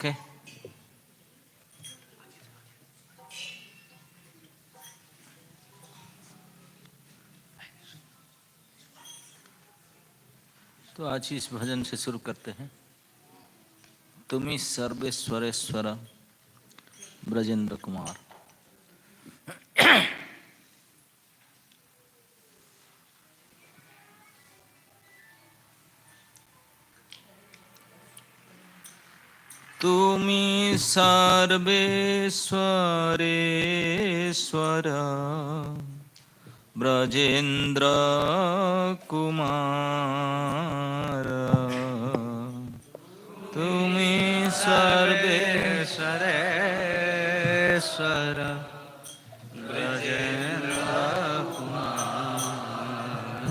Okay. तो आज इस भजन से शुरू करते हैं। तुम्ही सर्वेश्वरेश्वर ब्रजेंद्र कुमार। तुम्ही सर्वेश्वरेश्वर ब्रजेंद्र कुमार। तुम्ही सर्वेश्वरेश्वर ब्रजेंद्र कुमार।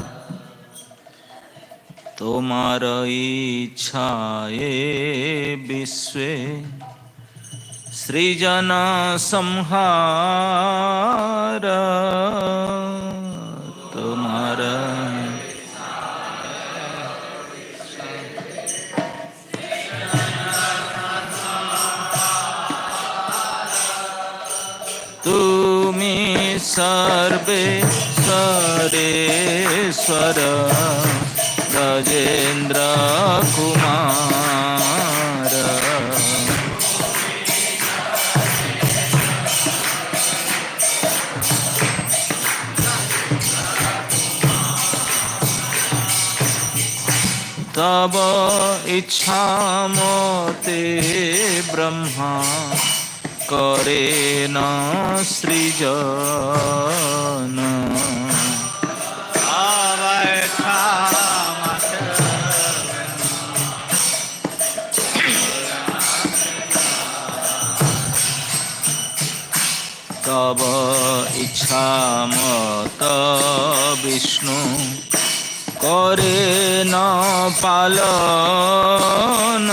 तुम्हार इच्छाए विश्वे सृजन संहार। तुम्हारा तुम्ही सर्वेश्वरेश्वर ब्रजेंद्र कुमार। तब इच्छा मोते ब्रह्मा करे न सृजन। तब इच्छा मत विष्णु करे न पालन।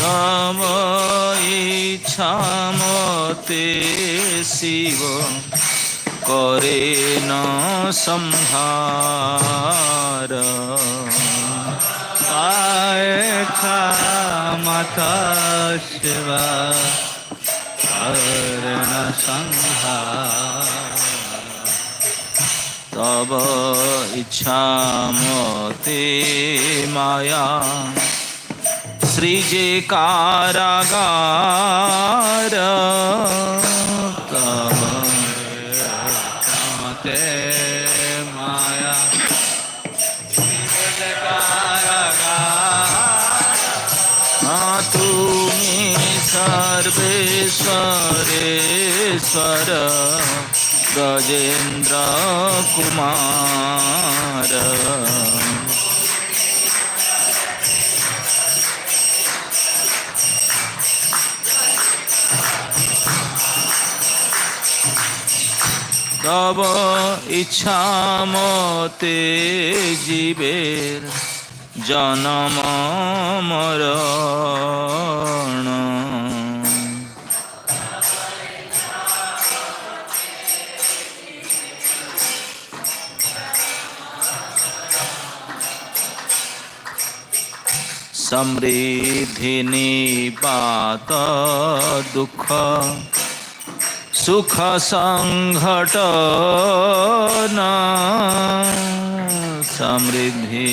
तब इच्छा मते शिव करे न संहार। माता शिवा करे न संहार। तब इच्छा मोते माया सृजे कारागार। तब माया तुम्ही सर्वेश्वरेश्वर ब्रजेंद्र कुमार। तब इच्छा मोते जीवेर जन्म मरण। समृद्धि निपात दुख सुख संघटन। समृद्धि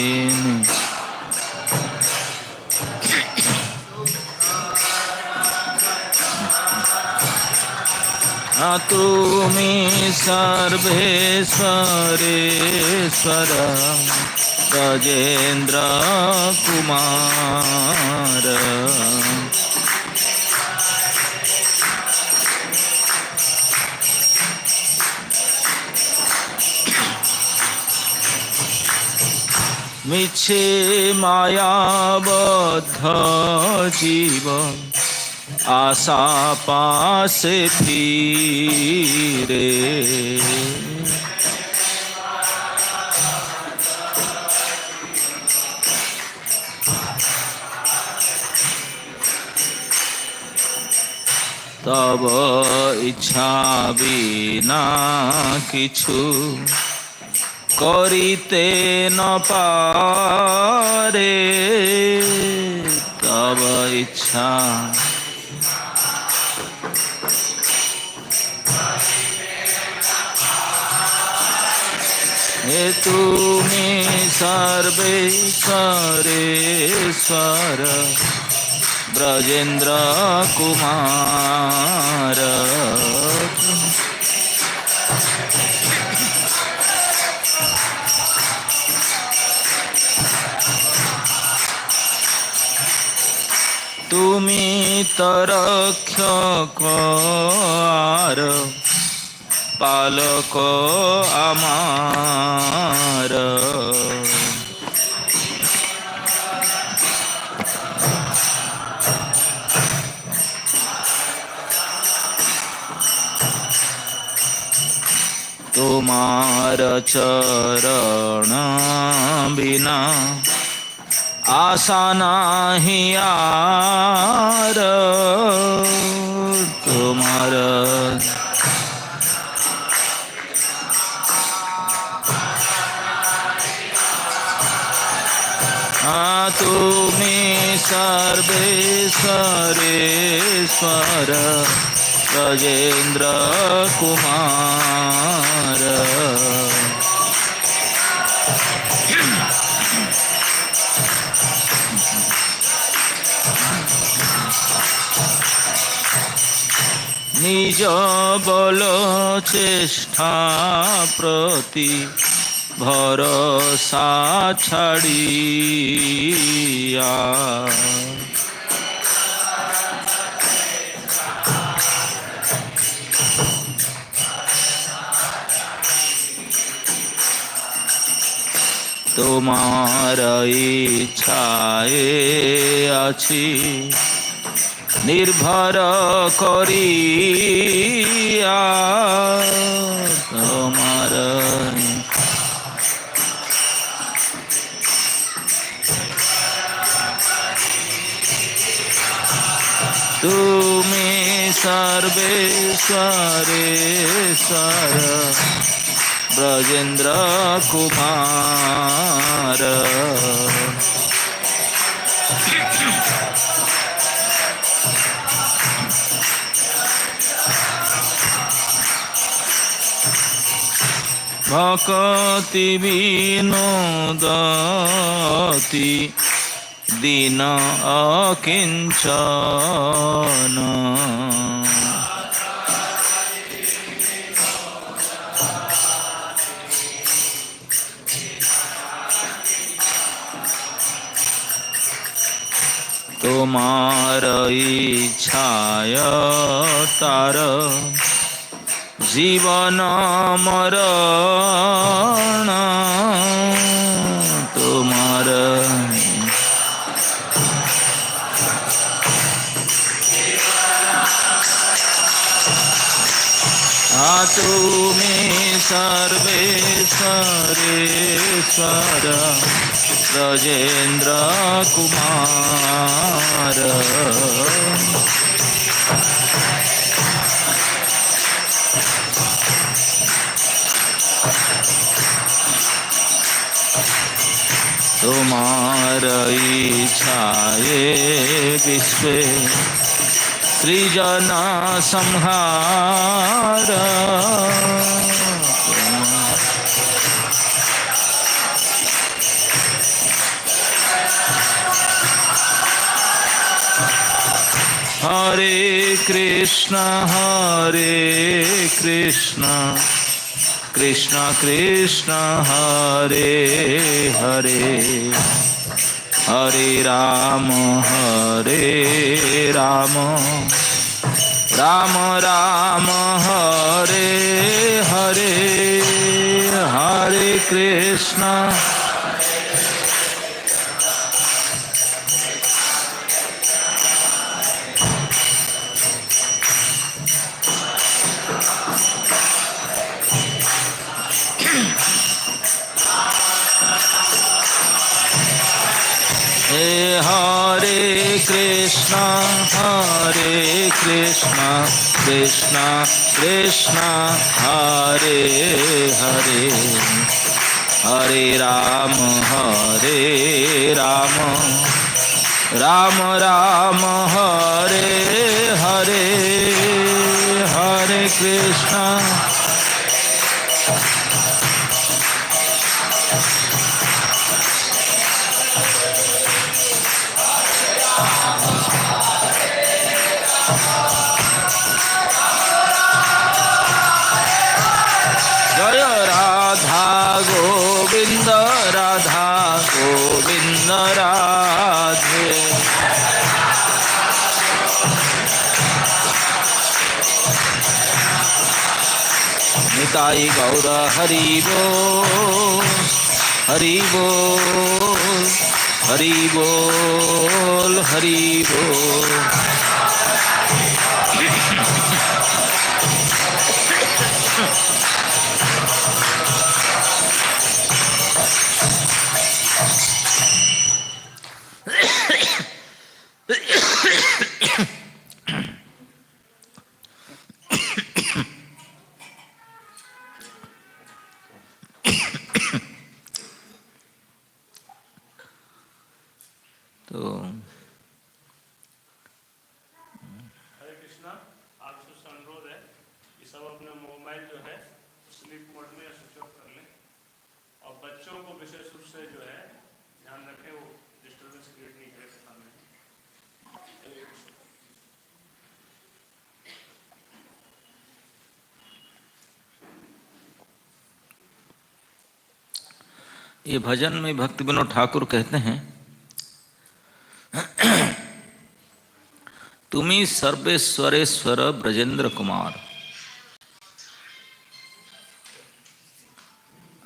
तुम्ही सर्वेश्वरेश्वर ब्रजेंद्र कुमार। मिछे मायाबद्ध जीव आशा पासे फिरे। तब इच्छा बिना किछु करिते न पारे तब इच्छा हे तुमी सर्वेश्वरेश्वर ब्रजेन्द्र कुमार तुमी तरक्षकार पालक आमार तुमार चरण बिना आशा नाही यार तुमार तुमी सर्वेश्वरेश्वर ब्रजेन्द्र कुमार निज बल चेष्टा प्रति भरोसा छाड़िया तुम्हार इच्छाए अछि निर्भर करिया तुम्हार तुमी सर्वेश्वरेश्वर ब्रजेन्द्र कुमार भक्ति विनोदति दीन अकिंचन तुम्हार इच्छाय तार जीवन मरण तुम्हार तुमी सर्वेश्वरेश्वर ब्रजेन्द्र कुमार तुम्हार इच्छाए विश्वे सृजन संहार हरे कृष्ण कृष्ण कृष्ण हरे हरे हरे राम राम राम हरे हरे हरे कृष्ण हरे कृष्ण कृष्ण कृष्ण कृष्ण हरे हरे हरे राम राम राम हरे हरे हरे कृष्ण जय राधा गोविंद राधे निताई गौर हरि बोल हरि बोल हरि बोल हरि बोल। तो हरे कृष्णा, आपसे अनुरोध है कि सब अपना मोबाइल जो है स्लीप मोड में स्विच ऑफ कर लें और बच्चों को विशेष रूप से जो है ध्यान रखें, वो डिस्टर्बेंस क्रिएट नहीं करे सामने। ये भजन में भक्ति विनोद ठाकुर कहते हैं, तुम्ही सर्वेश्वरेश्वर ब्रजेंद्र कुमार।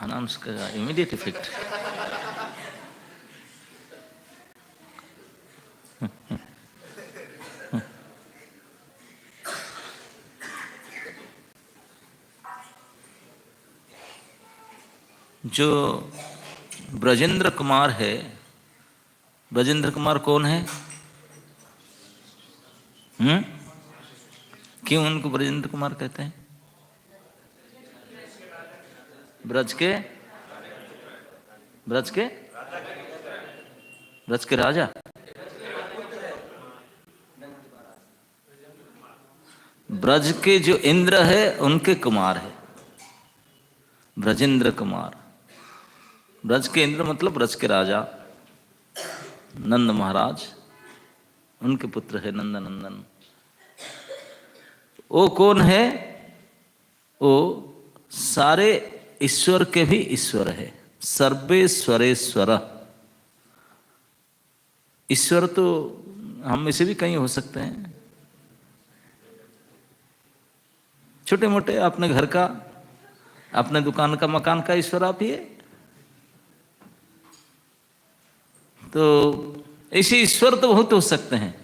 अनाउंस करेगा इमीडिएट इफेक्ट। जो ब्रजेंद्र कुमार है, ब्रजेंद्र कुमार कौन है? क्यों उनको ब्रजेंद्र कुमार कहते हैं? ब्रज के राजा। ब्रज के जो इंद्र है उनके कुमार है ब्रजेंद्र कुमार। ब्रज के इंद्र मतलब ब्रज के राजा नंद महाराज, उनके पुत्र है नंद नंदन। वो कौन है? वो सारे ईश्वर के भी ईश्वर है, सर्वेश्वरेश्वर। ईश्वर तो हम में से भी कहीं हो सकते हैं, छोटे मोटे, अपने घर का, अपने दुकान का, मकान का ईश्वर आप ही है। तो ऐसे ईश्वर तो बहुत हो सकते हैं,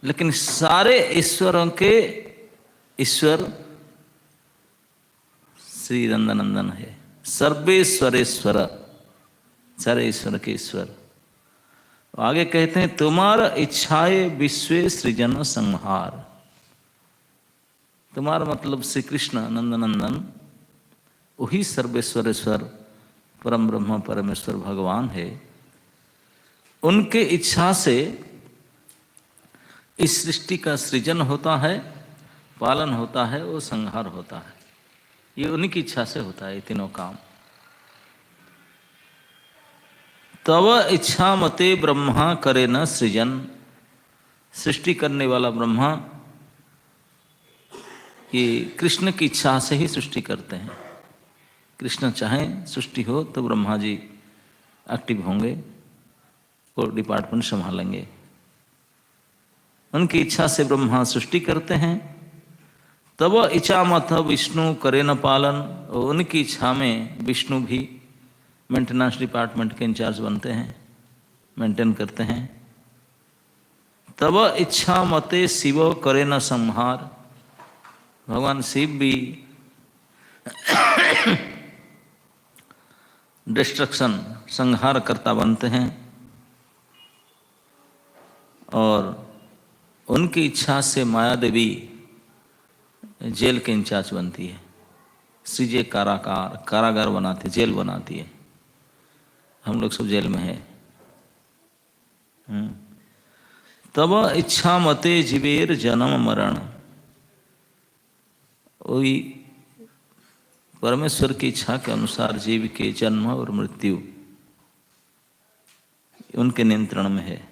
लेकिन सारे ईश्वरों के ईश्वर श्री नंदनंदन है, सर्वेश्वरेश्वर, सारे ईश्वर के ईश्वर। आगे कहते हैं, तुम्हारा इच्छाए विश्व सृजन संहार। तुम्हारा मतलब श्री कृष्ण नंदनंदन, वही सर्वेश्वरेश्वर परम ब्रह्म परमेश्वर भगवान है। उनके इच्छा से इस सृष्टि का सृजन होता है, पालन होता है, वो संहार होता है। ये उन्हीं की इच्छा से होता है ये तीनों काम। तव इच्छा मते ब्रह्मा करे न सृजन। सृष्टि करने वाला ब्रह्मा ये कृष्ण की इच्छा से ही सृष्टि करते हैं। कृष्ण चाहें सृष्टि हो तो ब्रह्मा जी एक्टिव होंगे और डिपार्टमेंट संभालेंगे। उनकी इच्छा से ब्रह्मा सृष्टि करते हैं। तब इच्छा मत विष्णु करे न पालन। और उनकी इच्छा में विष्णु भी मेंटेनेंस डिपार्टमेंट के इंचार्ज बनते हैं, मेंटेन करते हैं। तब इच्छा मते शिव करे न संहार। भगवान शिव भी डिस्ट्रक्शन, संहार करता बनते हैं। और उनकी इच्छा से माया देवी जेल के इंचार्ज बनती है। सीजे कारागार बनाती, जेल बनाती है। हम लोग सब जेल में है। तब इच्छा मते जीवेर जन्म मरण, वही परमेश्वर की इच्छा के अनुसार जीव के जन्म और मृत्यु उनके नियंत्रण में है।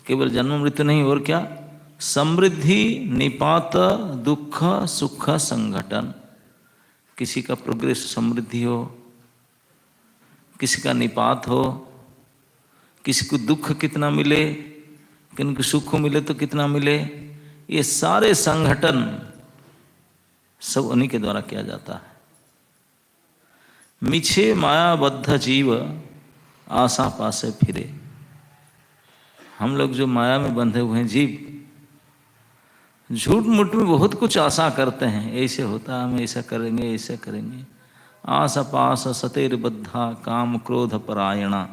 केवल जन्म मृत्यु नहीं, और क्या, समृद्धि निपात दुख सुख संघटन। किसी का प्रोग्रेस समृद्धि हो, किसी का निपात हो, किसी को दुख कितना मिले, किन को सुख मिले तो कितना मिले, ये सारे संघटन सब उन्हीं के द्वारा किया जाता है। मिछे मायाबद्ध जीव आशा पासे फिरे। हम लोग जो माया में बंधे हुए हैं जीव, झूठ मूठ में बहुत कुछ आशा करते हैं, ऐसे होता, हम ऐसा करेंगे, ऐसा करेंगे। आशा पास सतेर बद्धा काम क्रोध परायणा।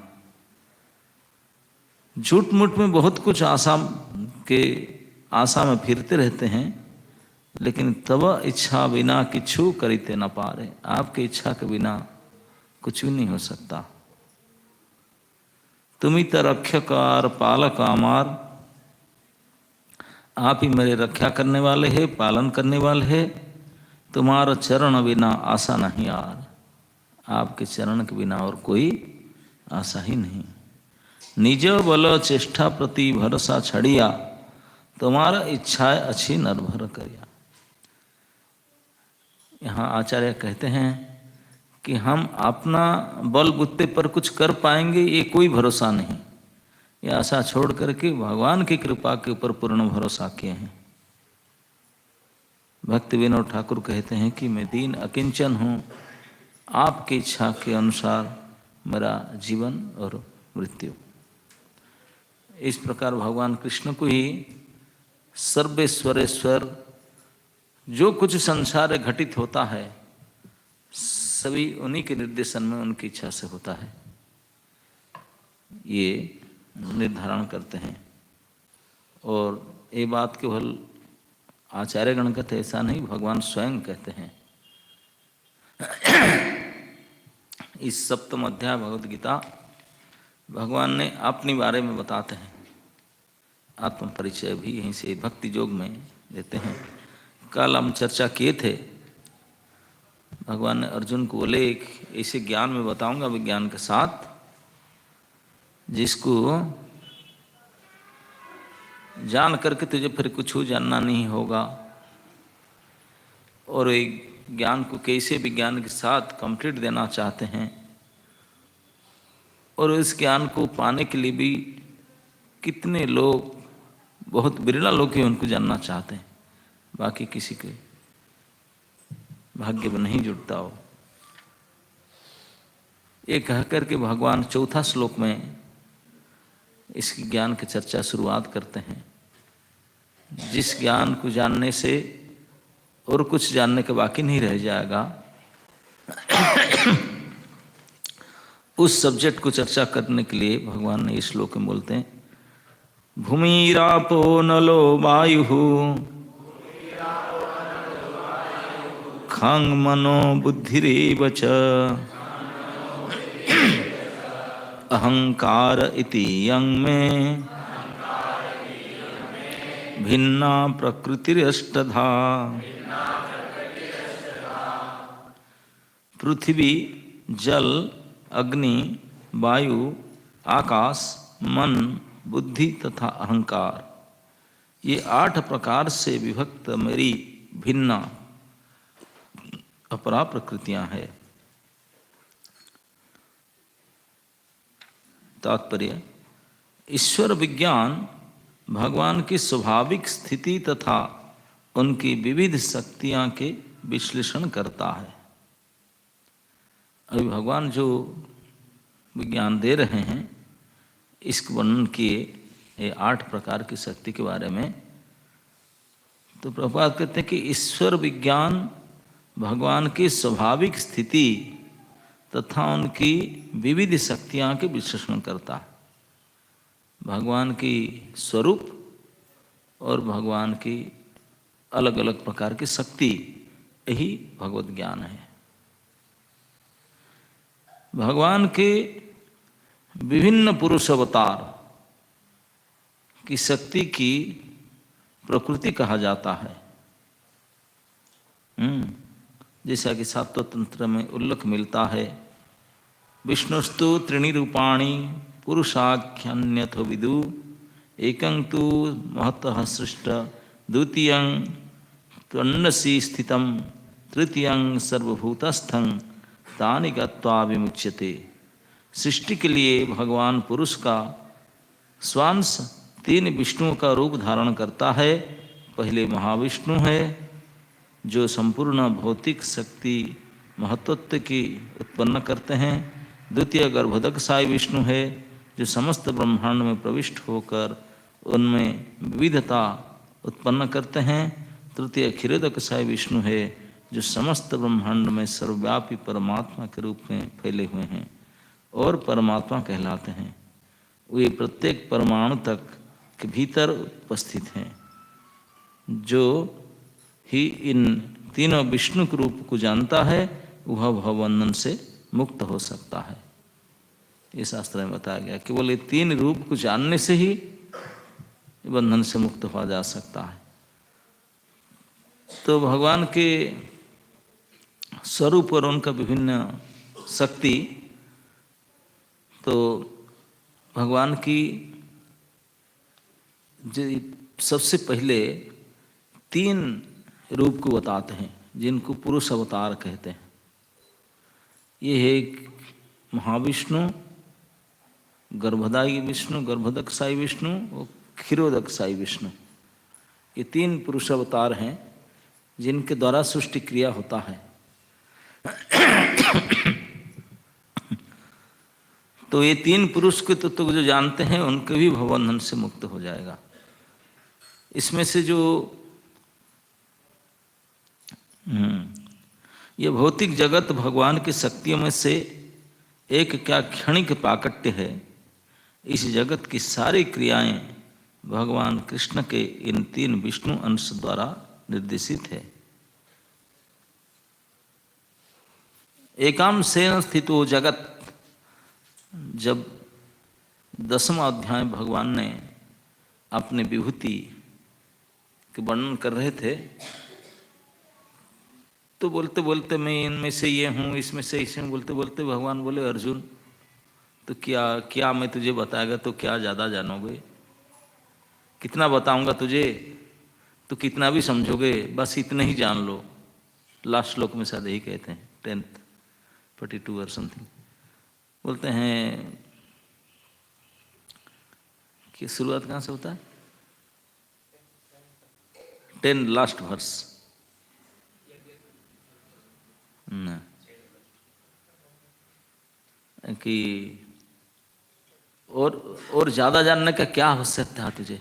झूठ मूठ में बहुत कुछ आशा में फिरते रहते हैं, लेकिन तब इच्छा बिना किछु करिते न पारे। आपकी इच्छा के बिना कुछ भी नहीं हो सकता। तुम ही तो रक्षकार पालक अमार, आप ही मेरे रक्षा करने वाले हैं, पालन करने वाले हैं। तुम्हारा चरण बिना आशा नहीं यार। आपके चरण के बिना और कोई आशा ही नहीं। निज बल चेष्टा प्रति भरोसा छड़िया, तुम्हारा इच्छा अच्छी निर्भर करिया। यहाँ आचार्य कहते हैं कि हम अपना बल बुत्ते पर कुछ कर पाएंगे, ये कोई भरोसा नहीं। ये आशा छोड़ करके भगवान की कृपा के ऊपर पूर्ण भरोसा किए हैं। भक्ति विनोद ठाकुर कहते हैं कि मैं दीन अकिंचन हूँ, आपकी इच्छा के अनुसार मेरा जीवन और मृत्यु। इस प्रकार भगवान कृष्ण को ही सर्वेश्वरेश्वर, जो कुछ संसार में घटित होता है सभी उन्हीं के निर्देशन में, उनकी इच्छा से होता है, ये निर्धारण करते हैं। और ये बात केवल आचार्यगण कहते, ऐसा नहीं, भगवान स्वयं कहते हैं। इस सप्तम अध्याय भगवद गीता भगवान ने अपने बारे में बताते हैं। आत्म परिचय भी यहीं से भक्ति योग में देते हैं। कल हम चर्चा किए थे, भगवान ने अर्जुन को बोले एक ऐसे ज्ञान में बताऊंगा विज्ञान के साथ, जिसको जान करके तुझे फिर कुछ जानना नहीं होगा, और एक ज्ञान को कैसे विज्ञान के साथ कंप्लीट देना चाहते हैं, और इस ज्ञान को पाने के लिए भी कितने लोग, बहुत बिरला लोग ही उनको जानना चाहते हैं, बाकी किसी के भाग्य में नहीं जुड़ता हो। ये कह करके भगवान चौथा श्लोक में इसकी ज्ञान की चर्चा शुरुआत करते हैं। जिस ज्ञान को जानने से और कुछ जानने के बाकी नहीं रह जाएगा, उस सब्जेक्ट को चर्चा करने के लिए भगवान ने इस श्लोक में बोलते हैं, भूमिरापो नलो वायु खंग मनो बुद्धिरेव च अहंकार इति यंग में भिन्ना प्रकृतिरष्टधा। पृथ्वी, जल, अग्नि, वायु, आकाश, मन, बुद्धि तथा अहंकार, ये 8 प्रकार से विभक्त मेरी भिन्न अपरा प्रकृतियां हैं। तात्पर्य, ईश्वर विज्ञान भगवान की स्वाभाविक स्थिति तथा उनकी विविध शक्तियां के विश्लेषण करता है। अभी भगवान जो विज्ञान दे रहे हैं, इसके वर्णन किए ये 8 प्रकार की शक्ति के बारे में, तो प्रभुपाद कहते हैं कि ईश्वर विज्ञान भगवान की स्वाभाविक स्थिति तथा उनकी विविध शक्तियां के विश्लेषण करता है। भगवान की स्वरूप और भगवान की अलग अलग प्रकार की शक्ति, यही भगवत ज्ञान है। भगवान के विभिन्न पुरुष अवतार की शक्ति की प्रकृति कहा जाता है। जैसा कि सातवें तंत्र में उल्लेख मिलता है, विष्णुस्तु त्रीणि रूपाणि पुरुषाख्यान्यथो विदु, एकं तु महतः सृष्ट, द्वितीयं त्वन्नसि स्थितं, तृतीयं सर्वभूतस्थं तानि गत्वा विमुच्यते। सृष्टि के लिए भगवान पुरुष का स्वांश 3 विष्णुओं का रूप धारण करता है। पहले महाविष्णु है जो संपूर्ण भौतिक शक्ति महत्त्व की उत्पन्न करते हैं। द्वितीय गर्भोदक साई विष्णु है जो समस्त ब्रह्मांड में प्रविष्ट होकर उनमें विविधता उत्पन्न करते हैं। तृतीय क्षीरोदक साई विष्णु है जो समस्त ब्रह्मांड में सर्वव्यापी परमात्मा के रूप में फैले हुए हैं और परमात्मा कहलाते हैं। वे प्रत्येक परमाणु तक के भीतर उपस्थित हैं। जो ही इन तीनों विष्णु के रूप को जानता है वह भवबंधन से मुक्त हो सकता है। ये शास्त्र में बताया गया केवल ये 3 रूप को जानने से ही बंधन से मुक्त हो जा सकता है। तो भगवान के स्वरूप और उनका विभिन्न शक्ति, तो भगवान की सबसे पहले 3 रूप को बताते हैं जिनको पुरुष अवतार कहते हैं। ये है महाविष्णु, गर्भदायी विष्णु, गर्भोदक साई विष्णु और क्षीरोदक साई विष्णु। ये 3 पुरुष अवतार हैं जिनके द्वारा सृष्टि क्रिया होता है। तो ये 3 पुरुष के तत्व को जो जानते हैं उनके भी भवबंधन से मुक्त हो जाएगा। इसमें से जो ये भौतिक जगत भगवान की शक्तियों में से एक क्या क्षणिक प्राकट्य है। इस जगत की सारी क्रियाएं भगवान कृष्ण के इन 3 विष्णु अंश द्वारा निर्देशित है। एकांशेन स्थितो जगत, जब 10वां अध्याय भगवान ने अपने विभूति के वर्णन कर रहे थे तो बोलते बोलते मैं इनमें से ये हूँ, इसमें से इसे बोलते बोलते भगवान बोले, अर्जुन तो क्या मैं तुझे बताएगा तो क्या ज़्यादा जानोगे? कितना बताऊंगा तुझे तो कितना भी समझोगे? बस इतना ही जान लो। लास्ट श्लोक में शायद यही कहते हैं, 10th 42 और समथिंग बोलते हैं कि शुरुआत कहाँ से होता है? 10 लास्ट वर्स न कि और ज्यादा जानने का क्या आवश्यकता है तुझे?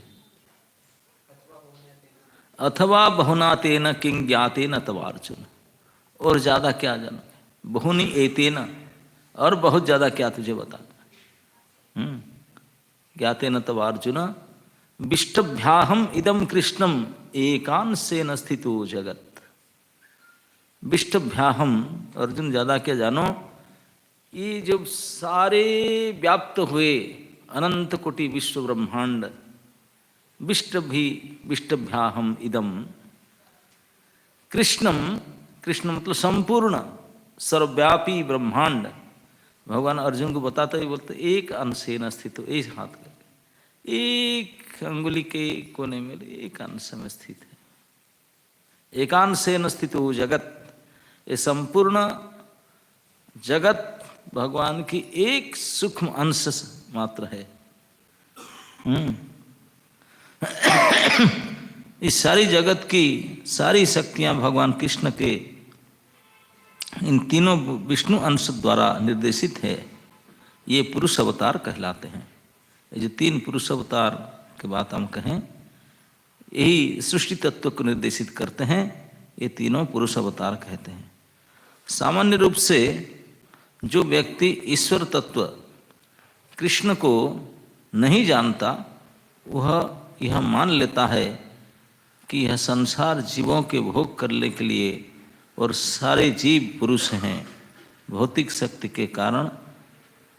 अथवा बहुना तेन किंग ज्ञातेन तवा अर्जुन, और ज्यादा क्या जानो? बहुनी एतेन, और बहुत ज्यादा क्या तुझे बता? ज्ञातेन तवा अर्जुन विष्टभ्याहम इदम कृष्णम एकांशेन स्थितो जगत। विष्टभ्याहम, अर्जुन ज्यादा क्या जानो? ये जब सारे व्याप्त हुए अनंत कोटि विश्व ब्रह्मांड, विष्टभ्याहम इदम कृष्णम, कृष्ण मतलब संपूर्ण सर्वव्यापी ब्रह्मांड, भगवान अर्जुन को बताते ही बोलते एक अंशेन स्थित, एक हाथ करके एक अंगुली के कोने में एक अंश में स्थित है। एकांशेन स्थित हो जगत, ये संपूर्ण जगत भगवान की एक सूक्ष्म अंश मात्र है। इस सारी जगत की सारी शक्तियां भगवान कृष्ण के इन तीनों विष्णु अंश द्वारा निर्देशित है। ये पुरुष अवतार कहलाते हैं। ये जो 3 पुरुष अवतार की बात हम कहें, यही सृष्टि तत्व को निर्देशित करते हैं। ये तीनों पुरुष अवतार कहते हैं। सामान्य रूप से जो व्यक्ति ईश्वर तत्व कृष्ण को नहीं जानता, वह यह मान लेता है कि यह संसार जीवों के भोग करने के लिए और सारे जीव पुरुष हैं, भौतिक शक्ति के कारण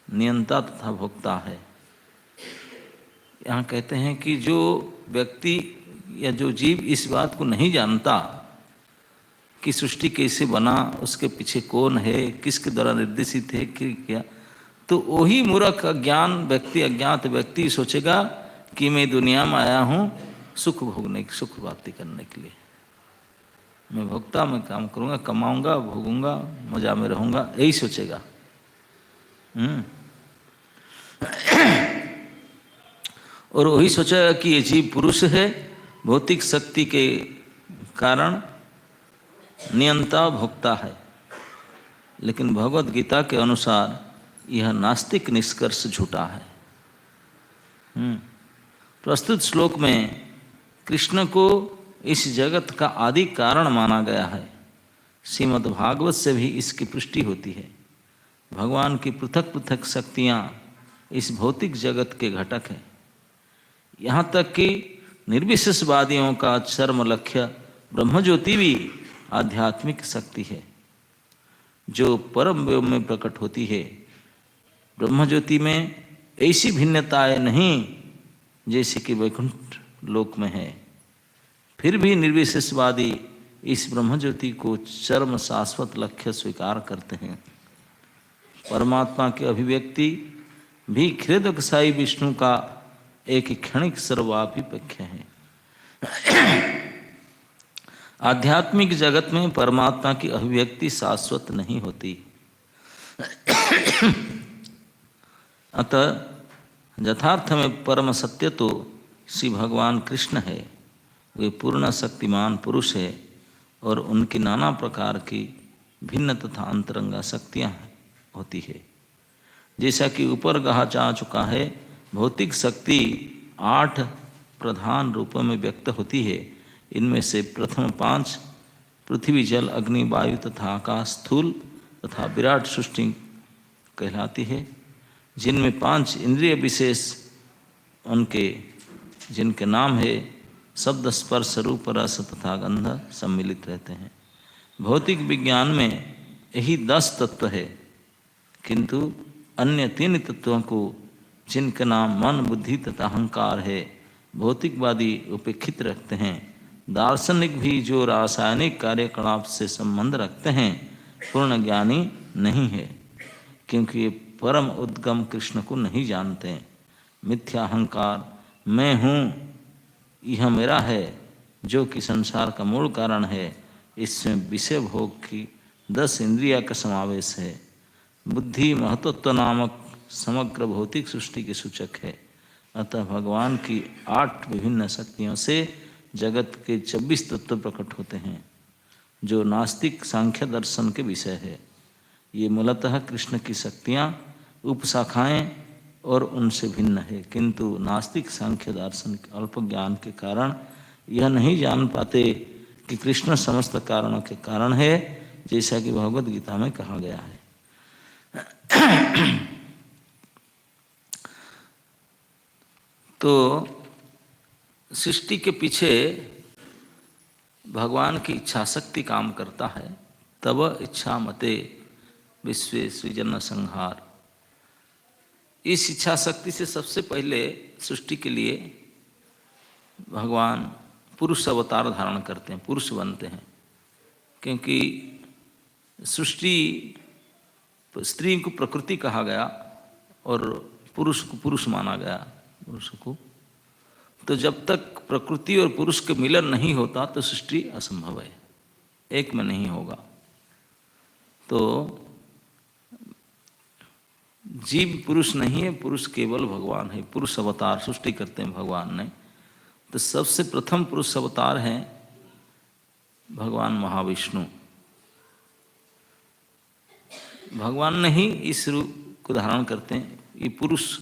नियंता तथा भोक्ता है। यहाँ कहते हैं कि जो व्यक्ति या जो जीव इस बात को नहीं जानता कि सृष्टि कैसे बना, उसके पीछे कौन है, किसके द्वारा निर्देशित है, क्या, तो वही मूर्ख अज्ञान व्यक्ति, अज्ञात व्यक्ति सोचेगा कि मैं दुनिया में आया हूँ सुख भोगने, सुख प्राप्ति करने के लिए। मैं भोगता, मैं काम करूँगा, कमाऊँगा, भोगूंगा, मजा में रहूँगा, यही सोचेगा। और वही सोचेगा कि ये जीव पुरुष है, भौतिक शक्ति के कारण नियंता भोक्ता है। लेकिन भगवत गीता के अनुसार यह नास्तिक निष्कर्ष झूठा है। प्रस्तुत श्लोक में कृष्ण को इस जगत का आदि कारण माना गया है। श्रीमद् भागवत से भी इसकी पुष्टि होती है। भगवान की पृथक पृथक शक्तियाँ इस भौतिक जगत के घटक हैं। यहाँ तक कि निर्विशेषवादियों का चरम लक्ष्य ब्रह्मज्योति भी आध्यात्मिक शक्ति है जो परम व्योम में प्रकट होती है। ब्रह्मज्योति में ऐसी भिन्नताएं नहीं जैसे कि वैकुंठ लोक में है। फिर भी निर्विशेषवादी इस ब्रह्मज्योति को चरम शाश्वत लक्ष्य स्वीकार करते हैं। परमात्मा की अभिव्यक्ति भी क्षीरोदकशायी विष्णु का एक क्षणिक सर्वव्यापी पक्ष है। आध्यात्मिक जगत में परमात्मा की अभिव्यक्ति शाश्वत नहीं होती। अतः यथार्थ में परम सत्य तो श्री भगवान कृष्ण है। वे पूर्ण शक्तिमान पुरुष है और उनकी नाना प्रकार की भिन्न तथा अंतरंगा शक्तियाँ होती है। जैसा कि ऊपर कहा जा चुका है, भौतिक शक्ति 8 प्रधान रूपों में व्यक्त होती है। इनमें से प्रथम 5 पृथ्वी, जल, अग्नि, वायु तथा आकाश, स्थूल तथा विराट सृष्टि कहलाती है, जिनमें 5 इंद्रिय विशेष उनके जिनके नाम है शब्द, स्पर्श, रूप, रस तथा गंध सम्मिलित रहते हैं। भौतिक विज्ञान में यही 10 तत्व है, किंतु अन्य 3 तत्वों को जिनके नाम मन, बुद्धि तथा अहंकार है, भौतिकवादी उपेक्षित रखते हैं। दार्शनिक भी जो रासायनिक कार्यकलाप से संबंध रखते हैं पूर्ण ज्ञानी नहीं है, क्योंकि ये परम उद्गम कृष्ण को नहीं जानते। मिथ्या अहंकार, मैं हूँ, यह मेरा है, जो कि संसार का मूल कारण है, इसमें विषय भोग की 10 इंद्रिया का समावेश है। बुद्धि महत्त्व नामक समग्र भौतिक सृष्टि के सूचक है। अतः भगवान की 8 विभिन्न शक्तियों से जगत के 26 तत्व प्रकट होते हैं, जो नास्तिक सांख्य दर्शन के विषय है। ये मूलतः कृष्ण की शक्तियाँ, उपशाखाएं और उनसे भिन्न है, किंतु नास्तिक सांख्य दर्शन के अल्प ज्ञान के कारण यह नहीं जान पाते कि कृष्ण समस्त कारणों के कारण है, जैसा कि भगवद गीता में कहा गया है। तो सृष्टि के पीछे भगवान की इच्छा शक्ति काम करता है। तब इच्छा मते विश्व सृजन संहार। इस इच्छा शक्ति से सबसे पहले सृष्टि के लिए भगवान पुरुष अवतार धारण करते हैं, पुरुष बनते हैं, क्योंकि सृष्टि स्त्री को प्रकृति कहा गया और पुरुष को पुरुष माना गया, पुरुष को। तो जब तक प्रकृति और पुरुष के मिलन नहीं होता तो सृष्टि असंभव है, एक में नहीं होगा। तो जीव पुरुष नहीं है, पुरुष केवल भगवान है। पुरुष अवतार सृष्टि करते हैं भगवान ने। तो सबसे प्रथम पुरुष अवतार हैं भगवान महाविष्णु। भगवान ने ही इस रूप को धारण करते हैं। ये पुरुष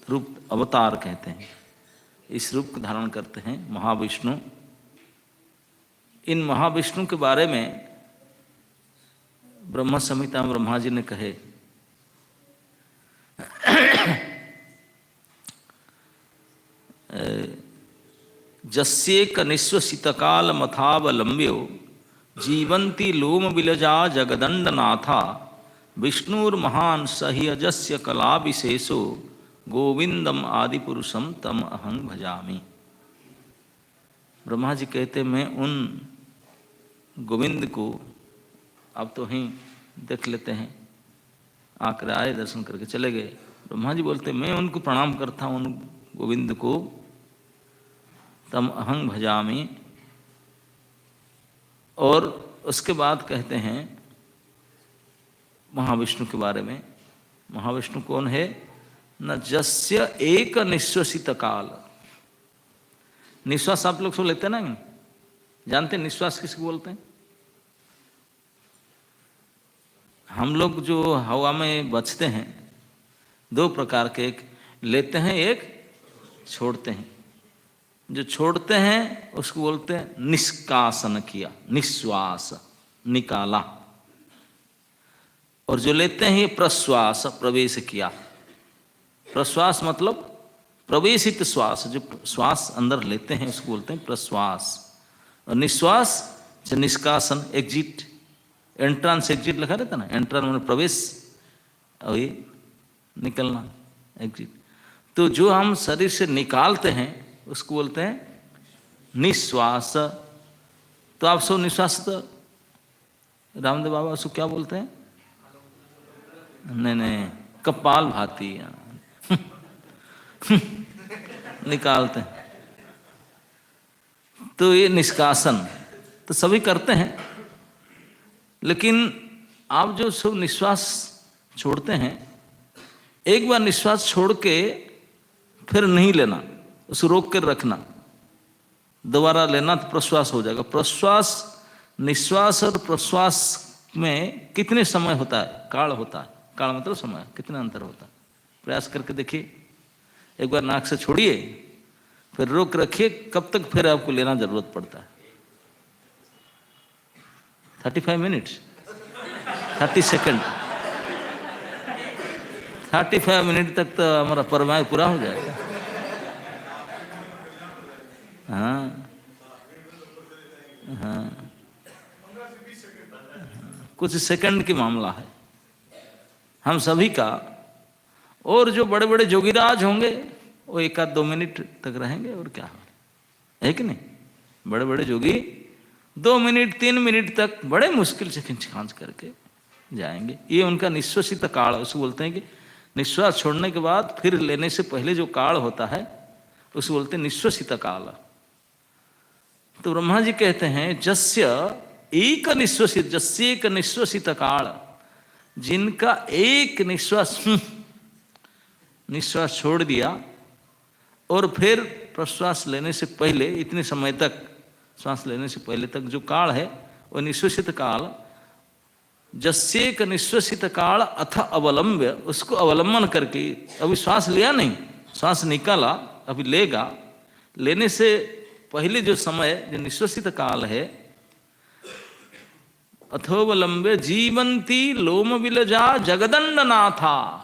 रूप अवतार कहते हैं। इस रूप को धारण करते हैं महाविष्णु। इन महाविष्णु के बारे में ब्रह्म संहिता में ब्रह्मा जी ने कहे, जस्येक निःश्वसित काल मथावलंब्यो जीवंती लोम बिलजा जगदंडनाथा विष्णुर्महान सह्यजस्य कला विशेषो गोविंदम आदि पुरुषम तम अहं भजामि। ब्रह्मा जी कहते मैं उन गोविंद को, अब तो ही देख लेते हैं, आकर आए, दर्शन करके चले गए। ब्रह्मा जी बोलते मैं उनको प्रणाम करता हूँ, उन गोविंद को, तम अहं भजामि। और उसके बाद कहते हैं महाविष्णु के बारे में। महाविष्णु कौन है? न जस्य एक निःश्वसित काल। निश्वास आप लोग सुन लेते हैं ना, जानते हैं निश्वास किसको बोलते हैं? हम लोग जो हवा में बचते हैं दो प्रकार के, एक लेते हैं एक छोड़ते हैं। जो छोड़ते हैं उसको बोलते हैं निष्कासन किया, निश्वास निकाला। और जो लेते हैं ये प्रश्वास, प्रवेश किया। प्रश्वास मतलब प्रवेशित श्वास, जो श्वास अंदर लेते हैं उसको बोलते हैं प्रश्वास। और निश्वास जो निष्कासन, एग्जिट, एंट्रांस एग्जिट लिखा रहता ना, एंट्रांस मतलब प्रवेश और ये निकलना, एग्जिट। तो जो हम शरीर से निकालते हैं उसको बोलते हैं निश्वास। तो आप सब निश्वास, तो रामदेव बाबा उसको क्या बोलते हैं? नहीं, कपाल भाती निकालते हैं, तो ये निष्कासन तो सभी करते हैं। लेकिन आप जो सब निश्वास छोड़ते हैं, एक बार निश्वास छोड़ के फिर नहीं लेना, उसको रोक कर रखना, दोबारा लेना तो प्रश्वास हो जाएगा। प्रश्वास, निश्वास और प्रश्वास में कितने समय होता है? काल होता है। काल मतलब समय, कितना अंतर होता है? प्रयास करके देखिए। एक बार नाक से छोड़िए, फिर रोक रखिए, कब तक फिर आपको लेना जरूरत पड़ता है? 35 मिनट्स, 30 सेकंड, 35 मिनट तक तो हमारा परमायु पूरा हो जाएगा। हाँ, कुछ सेकंड की मामला है हम सभी का। और जो बड़े बड़े जोगीराज होंगे वो 1-2 मिनट तक रहेंगे, और क्या है कि नहीं? बड़े बड़े जोगी 2 मिनट 3 मिनट तक बड़े मुश्किल से खींच खांच करके जाएंगे। ये उनका निश्वसित काल, उसको बोलते हैं कि निश्वास छोड़ने के बाद फिर लेने से पहले जो काल होता है उसको बोलते हैं निश्वसित काल। तो ब्रह्मा जी कहते हैं जस्य एक निश्वसित, जस्य एक निश्वसित काल, जिनका एक निश्वास छोड़ दिया और फिर प्रश्वास लेने से पहले, इतने समय तक, श्वास लेने से पहले तक जो काल है वो निश्वसित काल। जस्येक निश्वसित काल अथ अवलंब्य, उसको अवलंबन करके, अभी श्वास लिया नहीं, श्वास निकाला, अभी लेगा, लेने से पहले जो समय जो निश्वसित काल है, अथोवलंब्य जीवंती लोम बिलजा जगदंडनाथा।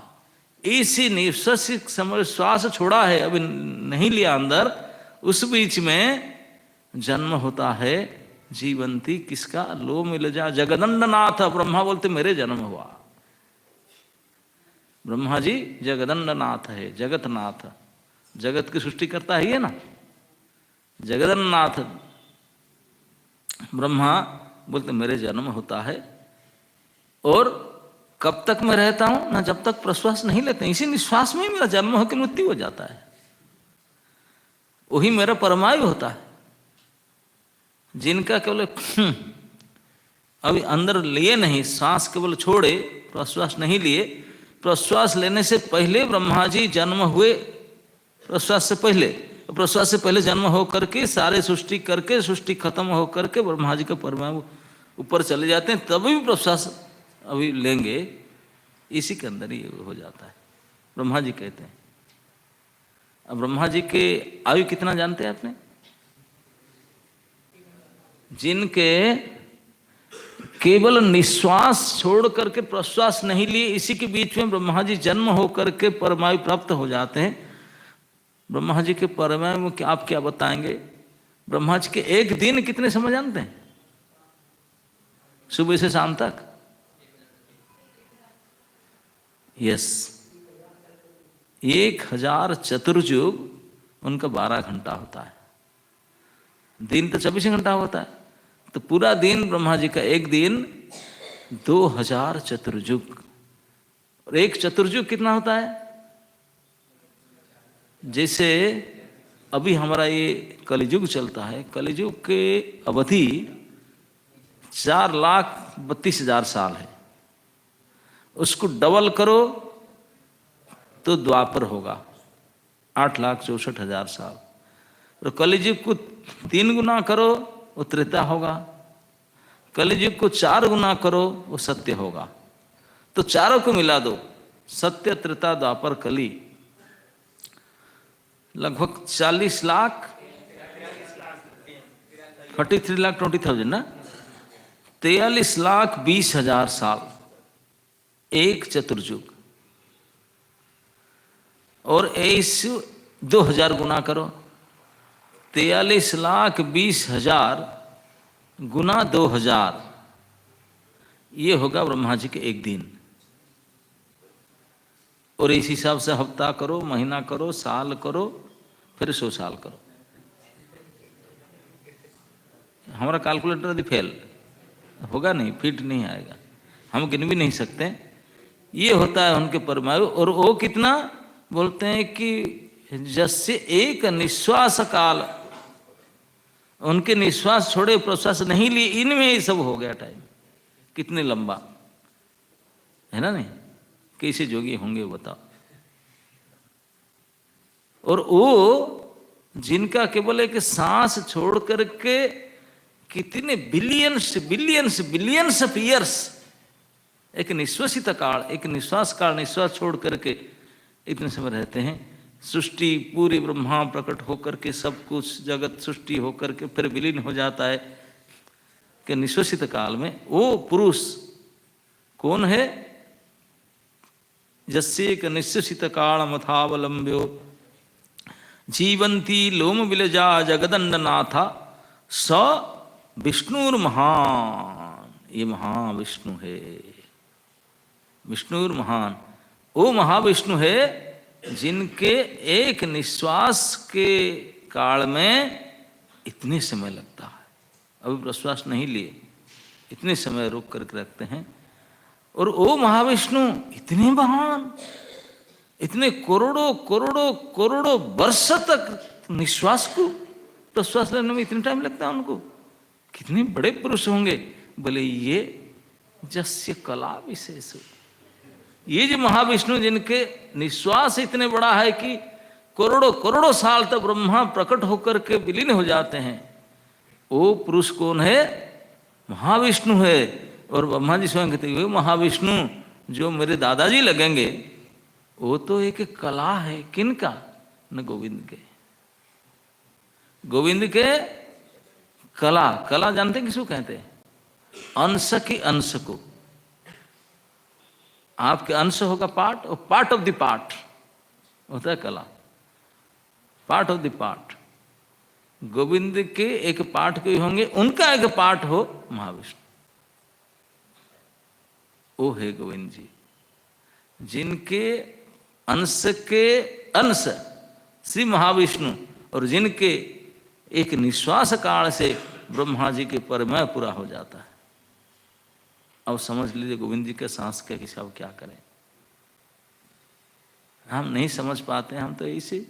इसी निश्वसित समय श्वास छोड़ा है, अभी नहीं लिया अंदर, उस बीच में जन्म होता है जीवंती किसका? लोम बिलजा जगदंडनाथ। ब्रह्मा बोलते मेरे जन्म हुआ। ब्रह्मा जी जगदंडनाथ है, जगतनाथ, जगत की सृष्टि करता है ये ना, जगदन्नाथ। ब्रह्मा बोलते मेरे जन्म होता है। और कब तक मैं रहता हूं ना? जब तक प्रश्वास नहीं लेते। इसी निश्वास में ही मेरा जन्म होकर मृत्यु हो जाता है, वही मेरा परमायु होता है। जिनका केवल अभी अंदर लिए नहीं, सांस केवल छोड़े, प्रश्वास नहीं लिए, प्रश्वास लेने से पहले ब्रह्मा जी जन्म हुए, प्रश्वास से पहले, प्रश्वास से पहले जन्म हो करके सारे सृष्टि करके, सृष्टि खत्म हो करके ब्रह्मा जी का परमायु ऊपर चले जाते हैं, तभी भी प्रश्वास अभी लेंगे, इसी के अंदर ही हो जाता है, ब्रह्मा जी कहते हैं। अब ब्रह्मा जी के आयु कितना जानते हैं आपने? जिनके केवल निश्वास छोड़ करके प्रश्वास नहीं लिए, इसी के बीच में ब्रह्मा जी जन्म हो करके परमायु प्राप्त हो जाते हैं। ब्रह्मा जी के परमायु में आप क्या बताएंगे? ब्रह्मा जी के एक दिन कितने समय जानते हैं? सुबह से शाम तक। यस, 1000 चतुर्युग उनका 12 घंटा होता है। दिन तो 24 घंटा होता है, तो पूरा दिन ब्रह्मा जी का एक दिन 2000 चतुर्युग। और एक चतुर्युग कितना होता है? जैसे अभी हमारा ये कलियुग चलता है, कलियुग के अवधि 4,32,000 साल है। उसको डबल करो तो द्वापर होगा, 8,64,000 साल। और कलियुग को 3 गुना करो वो त्रेता होगा, कलियुग को 4 गुना करो वो सत्य होगा। तो चारों को मिला दो, सत्य, त्रेता, द्वापर, कली, लगभग 40 लाख 43,20,000 ना, 43,20,000 साल एक चतुर्युग। और ऐसे 2000 गुना करो, 43,20,000 गुना 2000, ये होगा ब्रह्मा जी के एक दिन। और इस हिसाब से हफ्ता करो, महीना करो, साल करो, फिर 100 साल करो। हमारा कैलकुलेटर यदि फेल होगा नहीं, फिट नहीं आएगा, हम गिन भी नहीं सकते। ये होता है उनके परमायु। और वो कितना बोलते हैं कि जैसे एक निश्वास काल, उनके निश्वास छोड़े, प्रश्वास नहीं लिए, इनमें ही सब हो गया टाइम। कितने लंबा है ना? नहीं, कैसे जोगी होंगे बताओ। और वो जिनका केवल एक सांस छोड़ करके कितने billions billions billions of years, एक निश्वसित काल, एक निश्वास काल, निश्वास छोड़ करके इतने समय रहते हैं। सृष्टि पूरी ब्रह्मा प्रकट होकर के सब कुछ जगत सृष्टि होकर के फिर विलीन हो जाता है कि निश्वसित काल में वो पुरुष कौन है? जस्येक निश्वसित काल मथावलंब्यो जीवंती लोम विलजा जगदंडनाथा स विष्णुर महान। ये महाविष्णु है, विष्णुर महान। वो महाविष्णु है जिनके एक निश्वास के काल में इतने समय लगता है। अभी प्रश्वास नहीं लिए, इतने समय रोक करके रखते हैं। और वो महाविष्णु इतने महान, इतने करोड़ों करोड़ों करोड़ों वर्ष तक निश्वास को प्रश्वास लेने में इतने टाइम लगता है उनको। कितने बड़े पुरुष होंगे। बोले ये जस्य कला विशेष, ये जो महाविष्णु जिनके निश्वास इतने बड़ा है कि करोड़ों करोड़ों साल तक ब्रह्मा प्रकट होकर के विलीन हो जाते हैं, वो पुरुष कौन है? महाविष्णु है। और ब्रह्मा जी स्वयं कहते हुए महाविष्णु जो मेरे दादाजी लगेंगे, वो तो एक कला है। किनका? न गोविंद के। गोविंद के कला, कला जानते हैं किसको कहते हैं? अंश की अंश को। आपके अंश होगा पार्ट, और पार्ट ऑफ द पार्ट होता है कला, part of the part. Govind के एक पार्ट के होंगे, उनका एक पार्ट हो महाविष्णु, वो है गोविंद जी। जिनके अंश के अंश श्री महाविष्णु, और जिनके एक निश्वास काल से ब्रह्मा जी के परमय पूरा हो जाता है। अब समझ लीजिए गोविंद जी के सांस के हिसाब क्या करें। हम नहीं समझ पाते, हम तो ऐसे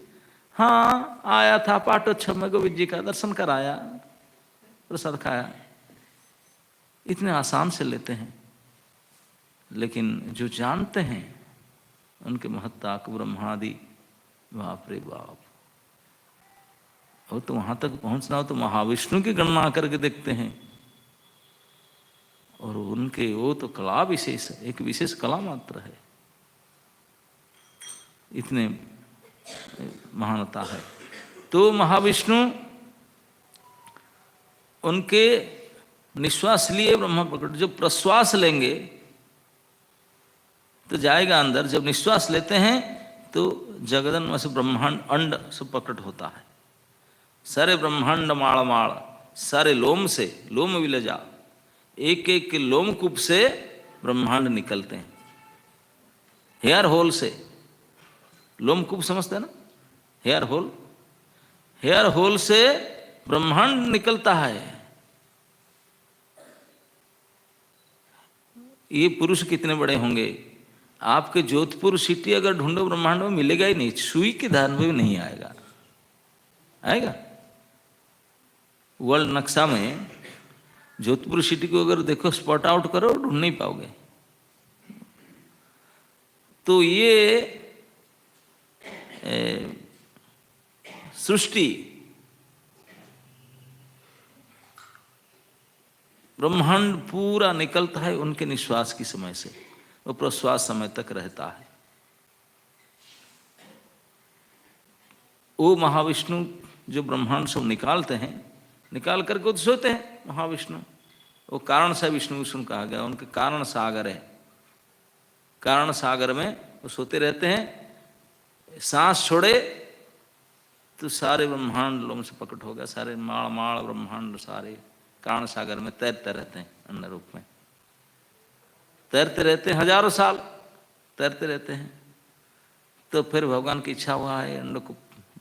हाँ आया था पाटोत्सव में, गोविंद जी का दर्शन कराया, प्रसाद खाया, इतने आसान से लेते हैं। लेकिन जो जानते हैं उनके महत्ता को, ब्रह्मादि, बाप रे बाप। और तो वहां तक पहुंचना हो तो महाविष्णु की गणना करके देखते हैं। और उनके वो तो कला विशेष, एक विशेष कला मात्र है, इतने महानता है। तो महाविष्णु उनके निश्वास लिए ब्रह्मा प्रकट। जब प्रश्वास लेंगे तो जाएगा अंदर, जब निश्वास लेते हैं तो जगदन में से ब्रह्मांड अंड से प्रकट होता है। सारे ब्रह्मांड माड़ माड़, सारे लोम से, लोम विलजा, एक एक लोमकूप से ब्रह्मांड निकलते हैं, हेयर होल से। लोमकूप समझते हैं ना, हेयर होल, हेयर होल से ब्रह्मांड निकलता है। ये पुरुष कितने बड़े होंगे, आपके जोधपुर सिटी अगर ढूंढो ब्रह्मांड में मिलेगा ही नहीं, सुई के धार में भी नहीं आएगा। आएगा? वर्ल्ड नक्शा में जोधपुर सिटी को अगर देखो, स्पॉट आउट करो, ढूंढ नहीं पाओगे। तो ये सृष्टि, ब्रह्मांड पूरा निकलता है उनके निश्वास की समय से, वो प्रश्वास समय तक रहता है। वो महाविष्णु जो ब्रह्मांड सब निकालते हैं, निकाल करके तो सोते हैं महाविष्णु। वो कारण से विष्णु विष्णु कहा गया, उनके कारण सागर है। कारण सागर में वो सोते रहते हैं। सांस छोड़े तो सारे ब्रह्मांड लोम से प्रकट हो गया, सारे माड़ माड़ ब्रह्मांड सारे कारण सागर में तैरते रहते हैं, अन्न रूप में तैरते रहते हैं, हजारों साल तैरते रहते हैं। तो फिर भगवान की इच्छा हुआ है अंड को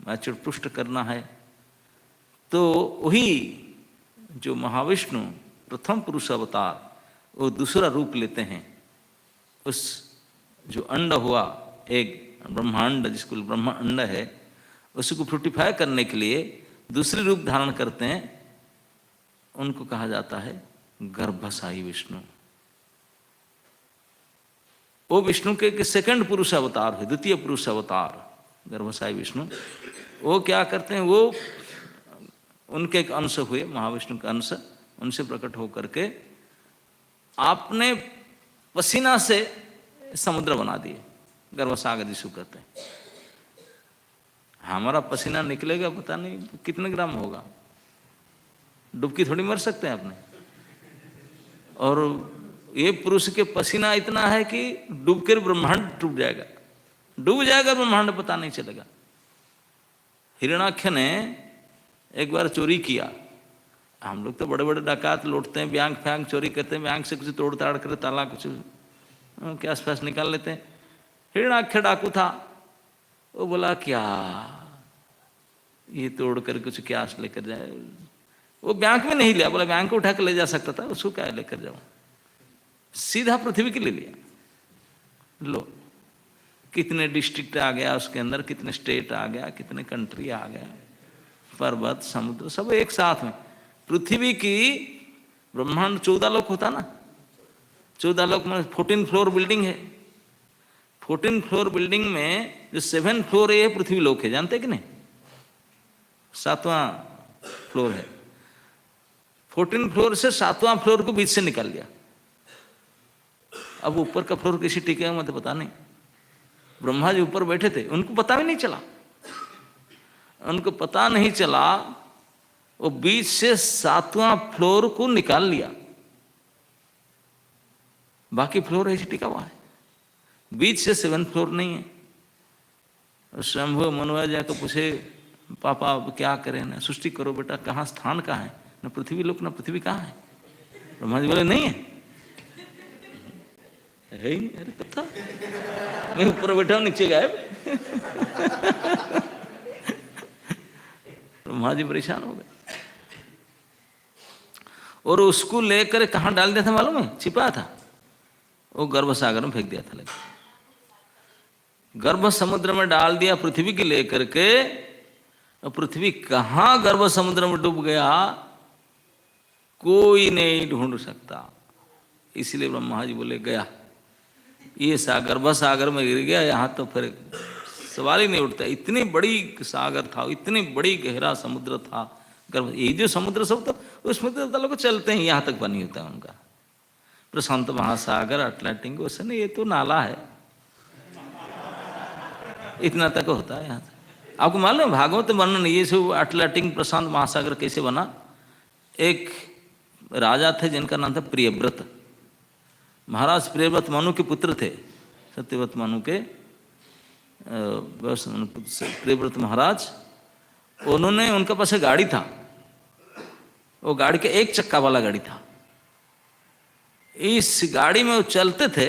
मैच्योर पुष्ट करना है, तो वही जो महाविष्णु प्रथम पुरुष अवतार, वो दूसरा रूप लेते हैं। उस जो अंड हुआ एक ब्रह्मांड, जिसको ब्रह्मा अंड है, उसको फ्रूटिफाई करने के लिए दूसरे रूप धारण करते हैं। उनको कहा जाता है गर्भशायी विष्णु। वो विष्णु के सेकंड पुरुष अवतार है, द्वितीय पुरुष अवतार गर्भशायी विष्णु। वो क्या करते हैं, वो उनके एक अंश हुए, महाविष्णु का अंश, उनसे प्रकट होकर के आपने पसीना से समुद्र बना दिए, गर्भसागर जिसको कहते हैं। हमारा पसीना निकलेगा पता नहीं कितने ग्राम होगा, डुबकी थोड़ी मर सकते हैं अपने। और ये पुरुष के पसीना इतना है कि डूब कर ब्रह्मांड डूब जाएगा, डूब जाएगा ब्रह्मांड, पता नहीं चलेगा। हिरणाक्ष ने एक बार चोरी किया। हम लोग तो बड़े बड़े डाकात लौटते हैं, बैंक फैंक चोरी करते हैं, बैंक से कुछ तोड़ ताड़ कर ताला कुछ के आसपास निकाल लेते हैं। हिरणाक्ष डाकू था, वो बोला क्या ये तोड़ कर कुछ क्या लेकर जाए। वो बैंक में नहीं लिया, बोला बैंक को उठा कर ले जा सकता था, उसको क्या लेकर जाऊं, सीधा पृथ्वी के ले लिया। लो कितने डिस्ट्रिक्ट आ गया उसके अंदर, कितने स्टेट आ गया, कितने कंट्री आ गया, पर्वत समुद्र सब एक साथ में। पृथ्वी की ब्रह्मांड 14 लोक होता ना, 14 लोक में 14 फ्लोर बिल्डिंग है। 14 फ्लोर बिल्डिंग में जो 7 फ्लोर है पृथ्वी लोक है, जानते कि नहीं? 7वां फ्लोर है। 14 फ्लोर से 7वां फ्लोर को बीच से निकाल लिया। अब ऊपर का फ्लोर किसी टिके हुआ मुझे पता नहीं। ब्रह्मा जी ऊपर बैठे थे, उनको पता भी नहीं चला, उनको पता नहीं चला, वो बीच से 7वां फ्लोर को निकाल लिया, बाकी फ्लोर ऐसे टिका हुआ है, बीच से 7th फ्लोर नहीं है। शंभु मनवा जाकर पूछे, पापा अब क्या करें, ना सृष्टि करो बेटा, कहाँ स्थान कहाँ है, न पृथ्वी लोक, न पृथ्वी कहाँ है। ब्रह्मा जी बोले नहीं है ही नहीं। अरे पता मैं ऊपर बैठा हूं, नीचे गायब। ब्रह्मा जी परेशान हो गए और उसको लेकर कहां डाल दिया था मालूम है? छिपा था, वो गर्भ सागर में फेंक दिया था। लेकिन गर्भ समुद्र में डाल दिया पृथ्वी के लेकर के, पृथ्वी कहां गर्भ समुद्र में डूब गया कोई नहीं ढूंढ सकता। इसलिए ब्रह्मा जी बोले गया, ये गर्भ सागर में गिर गया, यहां तो फिर सवाल ही नहीं उठता। इतनी बड़ी सागर था, इतनी बड़ी गहरा समुद्र था गर्भ। ये जो समुद्र सब तो उसमें तो लोग चलते हैं, यहाँ तक पानी होता है उनका। प्रशांत महासागर, अटलांटिक ओशन, ये तो नाला है, इतना तक होता है यहाँ तक। आपको मालूम है भागवत वर्णन ये सब अटलांटिक प्रशांत महासागर कैसे बना? एक राजा थे जिनका नाम था प्रियव्रत महाराज। प्रियव्रत मनु के पुत्र थे, सत्यव्रत मनु के प्रियव्रत महाराज। उन्होंने, उनके पास एक गाड़ी था, वो गाड़ी के एक चक्का वाला गाड़ी था। इस गाड़ी में वो चलते थे,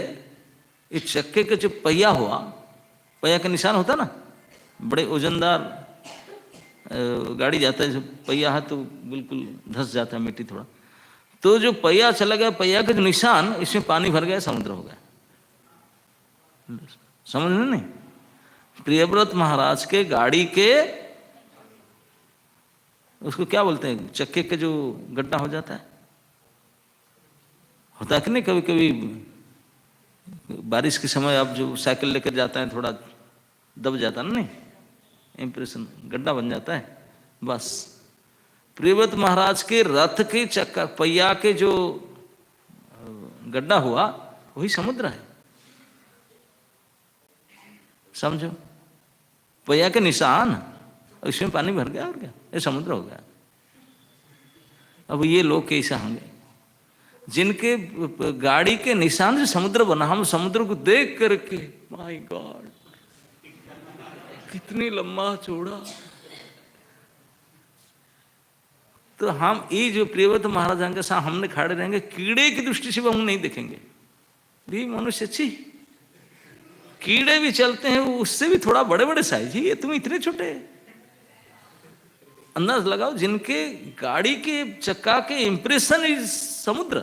इस चक्के के जो पहिया हुआ, पहिया का निशान होता ना, बड़े वजनदार गाड़ी जाता है, जो पहिया है तो बिल्कुल धंस जाता है मिट्टी थोड़ा, तो जो पहिया चला गया, पहिया का जो निशान, इसमें पानी भर गया, समुद्र हो गया। समझ में नहीं? प्रियव्रत महाराज के गाड़ी के, उसको क्या बोलते हैं, चक्के के जो गड्ढा हो जाता है, होता है कि नहीं, कभी कभी बारिश के समय आप जो साइकिल लेकर जाते हैं, थोड़ा दब जाता है ना, नहीं, इंप्रेशन, गड्ढा बन जाता है। बस प्रियव्रत महाराज के रथ के चक्का पहिया के जो गड्ढा हुआ, वही समुद्र है। समझो, पहिया के निशान, इसमें पानी भर गया और क्या, ये समुद्र हो गया। अब ये लोग कैसा होंगे जिनके गाड़ी के निशान से समुद्र बना, हम समुद्र को देख करके माय गॉड कितनी लंबा चौड़ा, तो हम ये जो प्रियव्रत महाराज के साथ हमने खड़े रहेंगे, कीड़े की दृष्टि से वो हम नहीं देखेंगे भी, मनुष्य अच्छी, कीड़े भी चलते हैं उससे भी थोड़ा बड़े बड़े साइज ही, ये तुम इतने छोटे। अंदाज लगाओ, जिनके गाड़ी के चक्का के इंप्रेशन इज समुद्र,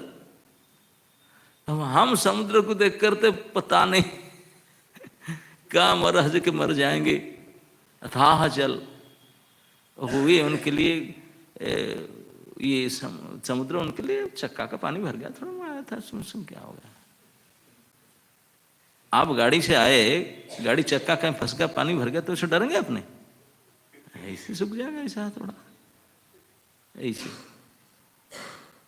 अब हम समुद्र को देख करते पता नहीं कहाँ मर के मर जाएंगे। अथाह जल हुए उनके लिए, ये समुद्र उनके लिए चक्का का पानी भर गया, थोड़ा आया था, सुन क्या हो गया। आप गाड़ी से आए, गाड़ी चक्का कहीं फंस गया, पानी भर गया, तो उसे डरेंगे अपने, ऐसे सूख जाएगा ऐसा थोड़ा, ऐसे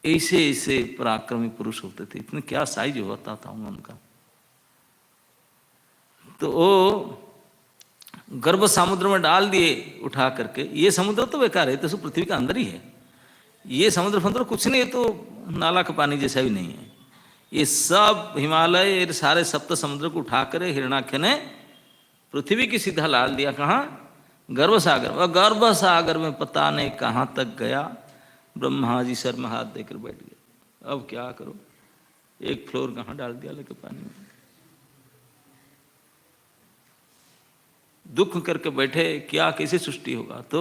ऐसे ऐसे पराक्रमी पुरुष होते थे, इतने क्या साइज होता था उनका। तो वो गर्भ समुद्र में डाल दिए उठा करके, ये समुद्र तो बेकार है, तो पृथ्वी का अंदर ही है, ये समुद्र फंद्र कुछ नहीं है, तो नाला का पानी जैसा भी नहीं है। ये सब हिमालय, ये सारे सप्त समुद्र को उठाकर हिरणाक्ष ने पृथ्वी की सीधा डाल दिया, कहाँ, गर्भ सागर। और गर्भ सागर में पता नहीं कहाँ तक गया, ब्रह्मा जी सर में हाथ देकर बैठ गए, अब क्या करो, एक फ्लोर कहाँ डाल दिया लेके पानी में, दुख करके बैठे, क्या कैसे सृष्टि होगा। तो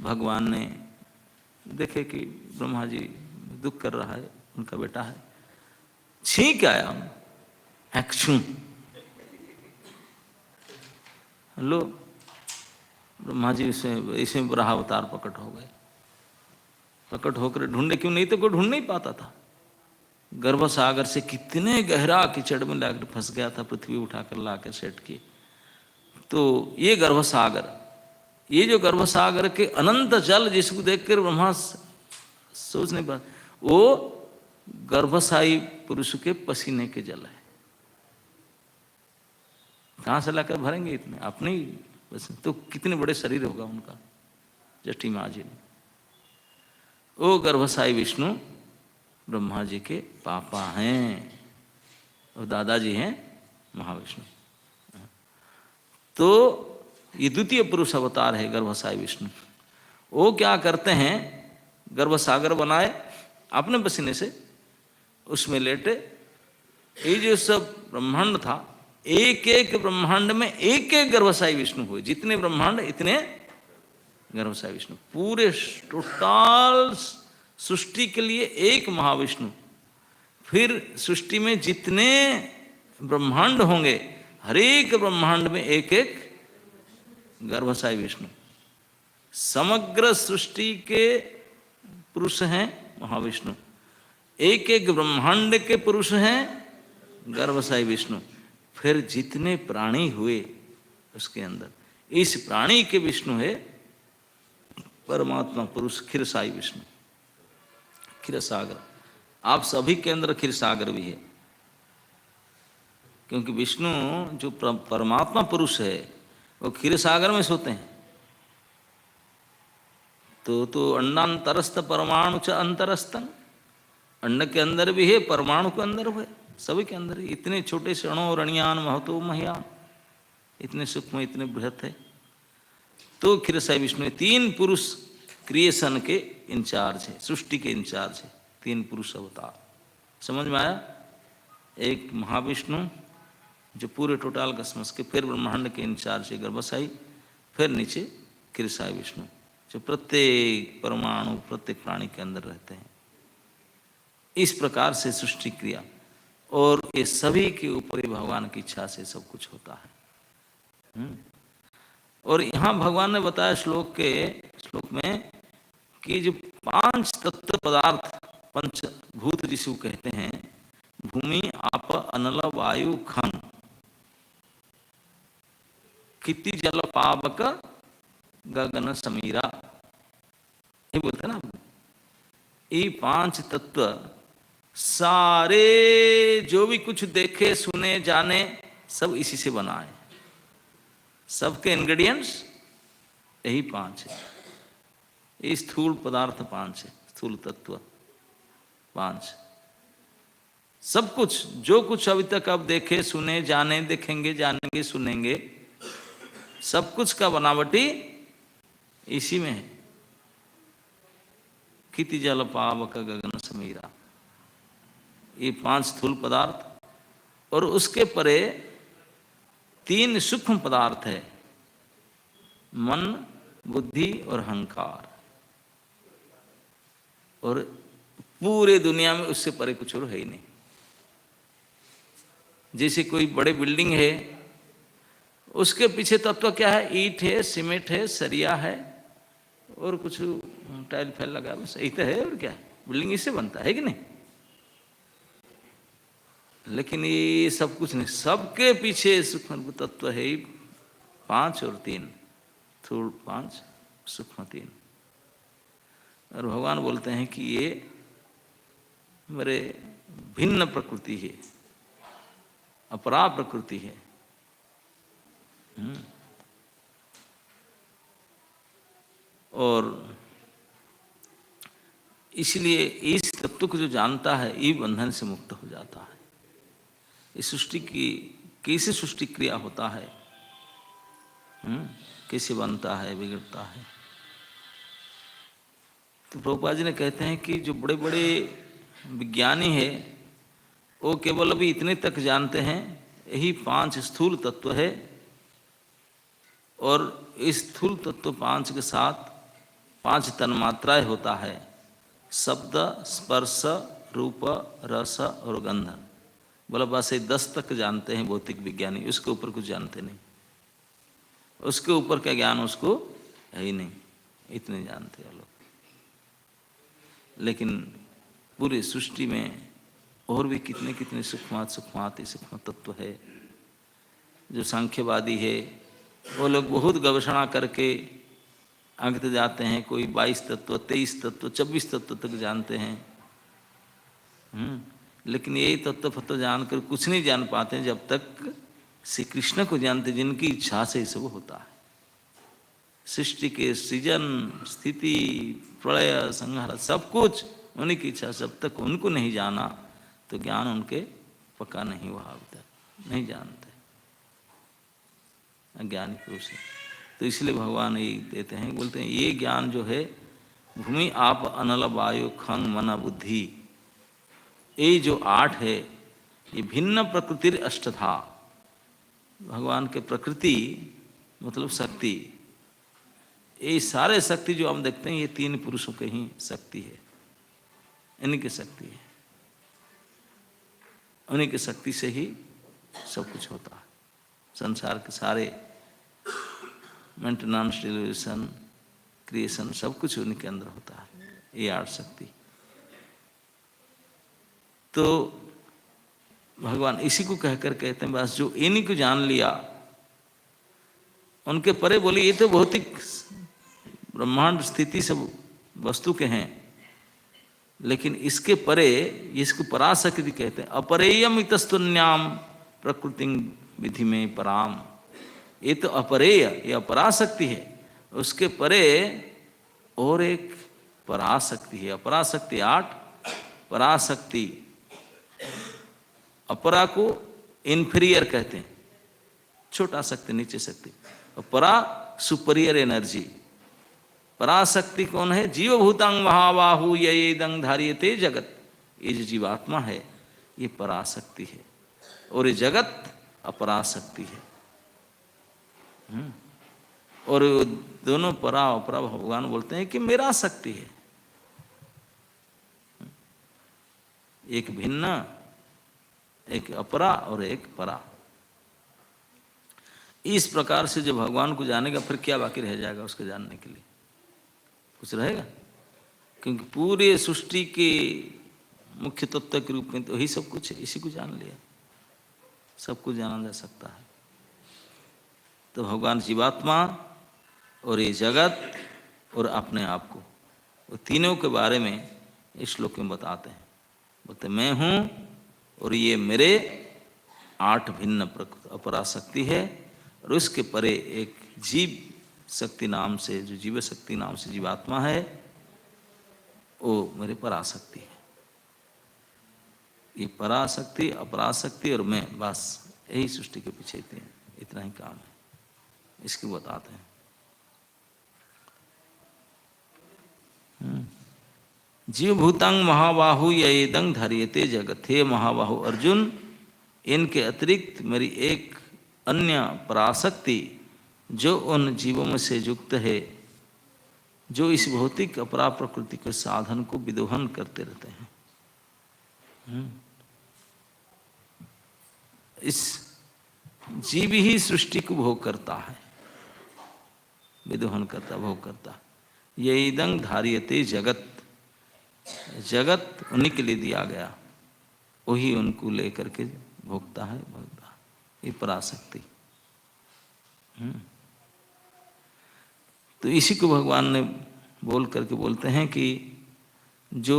भगवान ने देखे कि ब्रह्मा जी दुख कर रहा है, उनका बेटा है, छींक आया, लो ब्रह्मा जी इसमें बराह अवतार प्रकट हो गए। प्रकट होकर ढूंढे, क्यों, नहीं तो कोई ढूंढ नहीं पाता था। गर्भ सागर से कितने गहरा कीचड़ में लाकर फंस गया था, पृथ्वी उठाकर लाकर सेट किए। तो ये गर्भ सागर, ये जो गर्भ सागर के अनंत जल जिसको देखकर ब्रह्मा सोच नहीं पा, वो गर्भशाई पुरुष के पसीने के जल है। कहां से लाकर भरेंगे इतने, अपने ही बस, तो कितने बड़े शरीर होगा उनका, जस्ट इमेजिन। वो गर्भशाई विष्णु ब्रह्मा जी के पापा हैं और दादाजी हैं महाविष्णु। तो ये द्वितीय पुरुष अवतार है गर्भशाई विष्णु। वो क्या करते हैं, गर्भ सागर बनाए अपने पसीने से, उसमें लेटे, ये जो सब ब्रह्मांड था, एक एक ब्रह्मांड में एक एक गर्भशाई विष्णु हुए, जितने ब्रह्मांड इतने गर्भशाई विष्णु, पूरे टोटल सृष्टि के लिए एक महाविष्णु। फिर सृष्टि में जितने ब्रह्मांड होंगे, हर एक ब्रह्मांड में एक एक गर्भशाई विष्णु। समग्र सृष्टि के पुरुष हैं महाविष्णु, एक एक ब्रह्मांड के पुरुष हैं गर्भशाई विष्णु। फिर जितने प्राणी हुए उसके अंदर, इस प्राणी के विष्णु है परमात्मा पुरुष क्षीरसाई विष्णु, क्षीरसागर। आप सभी के अंदर क्षीरसागर भी है, क्योंकि विष्णु जो परमात्मा पुरुष है वो क्षीरसागर में सोते हैं। तो अंडांतरस्थ परमाणु च अंतरस्थन, अंड के अंदर भी है, परमाणु के अंदर है, सभी के अंदर है। इतने छोटे से अणु रणियान महतो महियान, इतने सूक्ष्म इतने बृहत है। तो क्षीरसाई विष्णु तीन पुरुष क्रिएशन के इंचार्ज है, सृष्टि के इंचार्ज है, तीन पुरुष अवतार। समझ में आया? एक महाविष्णु जो पूरे टोटल कस्मस के, फिर ब्रह्मांड के इंचार्ज है गर्भसाई, फिर नीचे क्षीरसाई विष्णु जो प्रत्येक परमाणु प्रत्येक प्राणी के अंदर रहते हैं। इस प्रकार से सृष्टि क्रिया, और ये सभी के ऊपर भगवान की इच्छा से सब कुछ होता है। और यहाँ भगवान ने बताया श्लोक में कि जो पांच तत्व पदार्थ, पंचभूत जिसको कहते हैं, भूमि आप अनल वायु खं, क्षिति जल पावक गगन समीरा, ये बोलते ना। ये पांच तत्व सारे जो भी कुछ देखे सुने जाने सब इसी से बना है। सबके इंग्रेडिएंट्स यही पांच है। ये स्थूल पदार्थ पांच है, स्थूल तत्व पांच। सब कुछ जो कुछ अभी तक आप देखे सुने जाने, देखेंगे जानेंगे सुनेंगे, सब कुछ का बनावटी इसी में है। क्षिति जल पावक गगन समीरा, ये पांच स्थूल पदार्थ, और उसके परे तीन सूक्ष्म पदार्थ है, मन, बुद्धि और अहंकार। और पूरे दुनिया में उससे परे कुछ और है ही नहीं। जैसे कोई बड़े बिल्डिंग है, उसके पीछे तत्व क्या है? ईंट है, सीमेंट है, सरिया है, और कुछ टाइल फैल लगा, बस यही तो है। और क्या है? बिल्डिंग इससे बनता है कि नहीं? लेकिन ये सब कुछ नहीं, सबके पीछे सूक्ष्म तत्व है पांच और तीन, स्थूल पांच, सूक्ष्म तीन। और भगवान बोलते हैं कि ये मेरे भिन्न प्रकृति है, अपरा प्रकृति है। और इसलिए इस तत्व को जो जानता है, ये बंधन से मुक्त हो जाता है। इस सृष्टि की कैसे सृष्टि क्रिया होता है, कैसे बनता है, बिगड़ता है। तो प्रभुपाद जी ने कहते हैं कि जो बड़े बड़े विज्ञानी है, वो केवल अभी इतने तक जानते हैं यही पांच स्थूल तत्व है, और इस स्थूल तत्व पांच के साथ पांच तन्मात्राएं होता है, शब्द, स्पर्श, रूप, रस और गंध। बोला बस ये 10 तक जानते हैं भौतिक विज्ञानी, उसके ऊपर कुछ जानते नहीं। उसके ऊपर का ज्ञान उसको है ही नहीं, इतने जानते हैं लोग। लेकिन पूरी सृष्टि में और भी कितने कितने सूक्ष्म तत्व है। जो सांख्यवादी है वो लोग बहुत गवेषणा करके अंक जाते हैं, कोई 22 तत्व, 23 तत्व, 24 तत्व तक जानते हैं। लेकिन यही तत्व तो जानकर कुछ नहीं जान पाते हैं जब तक श्री कृष्ण को जानते, जिनकी इच्छा से सब होता है। सृष्टि के सृजन, स्थिति, प्रलय, संहार सब कुछ उन्हीं की इच्छा। जब तक उनको नहीं जाना तो ज्ञान उनके पक्का नहीं हुआ, अभी तक नहीं जानते अज्ञानी पुरुष। तो इसलिए भगवान ये देते हैं, बोलते हैं ये ज्ञान जो है, भूमि आप अनल वायु खंग मन बुद्धि, ये जो 8 है, ये भिन्न प्रकृति अष्टधा। भगवान के प्रकृति मतलब शक्ति, ये सारे शक्ति जो हम देखते हैं ये 3 पुरुषों के ही शक्ति है, इन्हीं की शक्ति है। उन्हीं की शक्ति से ही सब कुछ होता है। संसार के सारे मेंटेनेंस, डिलीवरेशन, क्रिएशन सब कुछ उन्हीं के अंदर होता है, ये 8 शक्ति। तो भगवान इसी को कहकर कहते हैं बस जो इन्हीं को जान लिया, उनके परे बोले ये तो भौतिक ब्रह्मांड स्थिति सब वस्तु के हैं, लेकिन इसके परे, इसको पराशक्ति कहते हैं। अपरेयम इतस्तुन्याम प्रकृति विधि में पराम, ये तो अपरेय, ये अपराशक्ति है। उसके परे और एक पराशक्ति है। अपराशक्ति 8, पराशक्ति, अपरा को इन्फीरियर कहते हैं, छोटा शक्ति, नीचे शक्ति, और परा सुपीरियर एनर्जी। पराशक्ति कौन है? जीव भूतांग महाबाहु येदं धार्यते जगत। ये जो जीवात्मा है ये पराशक्ति है और ये जगत अपराशक्ति है। और दोनों परा अपरा भगवान बोलते हैं कि मेरा शक्ति है। एक भिन्न, एक अपरा और एक परा। इस प्रकार से जो भगवान को जानेगा फिर क्या बाकी रह जाएगा उसको जानने के लिए? कुछ रहेगा? क्योंकि पूरे सृष्टि के मुख्य तत्व के रूप में तो यही सब कुछ है, इसी को जान लिया सब कुछ जाना जा सकता है। तो भगवान जीवात्मा और ये जगत और अपने आप को, वो तीनों के बारे में इस श्लोक में बताते हैं। बोलते मैं हूँ और ये मेरे 8 भिन्न अपराशक्ति है और उसके परे एक जीव शक्ति नाम से, जो जीव शक्ति नाम से जीवात्मा है, वो मेरे पराशक्ति है। ये पराशक्ति, अपराशक्ति और मैं, बस यही सृष्टि के पीछे इतना ही काम है। इसको बताते हैं। जीव भूतांग महाबाहु येदं धार्यते जगत। हे महाबाहु अर्जुन, इनके अतिरिक्त मेरी एक अन्य पराशक्ति जो उन जीवों में से युक्त है जो इस भौतिक अपरा प्रकृति के साधन को विदोहन करते रहते हैं। इस जीव ही सृष्टि को भोग करता है, विदोहन करता, भोग करता। ये इदं धार्यते जगत, जगत उन्हीं के लिए दिया गया, वही उनको लेकर के भोगता है, भोगता। ये पराशक्ति। तो इसी को भगवान ने बोल करके बोलते हैं कि जो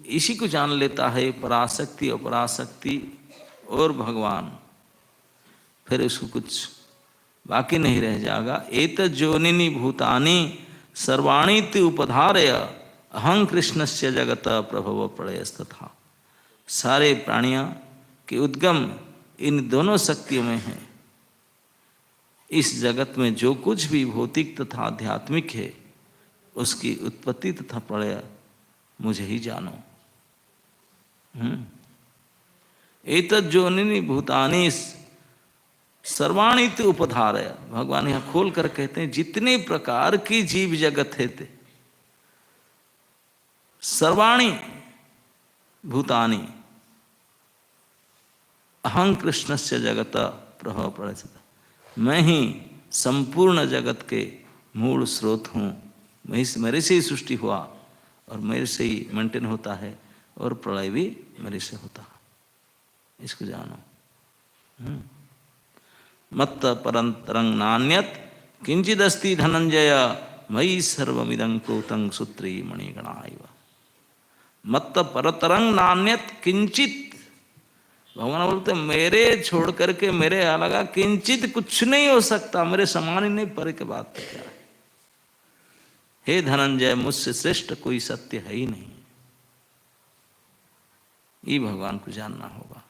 इसी को जान लेता है, पराशक्ति अपराशक्ति और भगवान, फिर उसको कुछ बाकी नहीं रह जाएगा। एतत् जोनिनि भूतानि सर्वाणि ते उपधारय अहं कृष्णस्य जगत प्रभव प्रलयस्तथा। सारे प्राणियों के उद्गम इन दोनों शक्तियों में है। इस जगत में जो कुछ भी भौतिक तथा आध्यात्मिक है उसकी उत्पत्ति तथा प्रलय मुझे ही जानो। एतत् जोनिनि भूतानि सर्वाणि ते उपधारय। भगवान यहाँ खोल कर कहते हैं जितने प्रकार की जीव जगत है ते सर्वाणि भूतानि अहं कृष्णस्य जगत प्रभव प्रलयस्तथा। मैं ही संपूर्ण जगत के मूल स्रोत हूँ। मेरे से ही सृष्टि हुआ और मेरे से ही मेंटेन होता है और प्रलय भी मेरे से होता है। इसको जानो। मत्त परंतरं नान्यत किंचिदस्ति धनंजय मयि सर्वमिदं प्रोतं सूत्रे मणिगणा इव। मत्त परतरं नान्यत किंचित। भगवान बोलते मेरे छोड़ करके मेरे अलग किंचित कुछ नहीं हो सकता, मेरे समान ही नहीं, परे के बात तो क्या है। हे धनंजय, मुझसे श्रेष्ठ कोई सत्य है ही नहीं। ये भगवान को जानना होगा,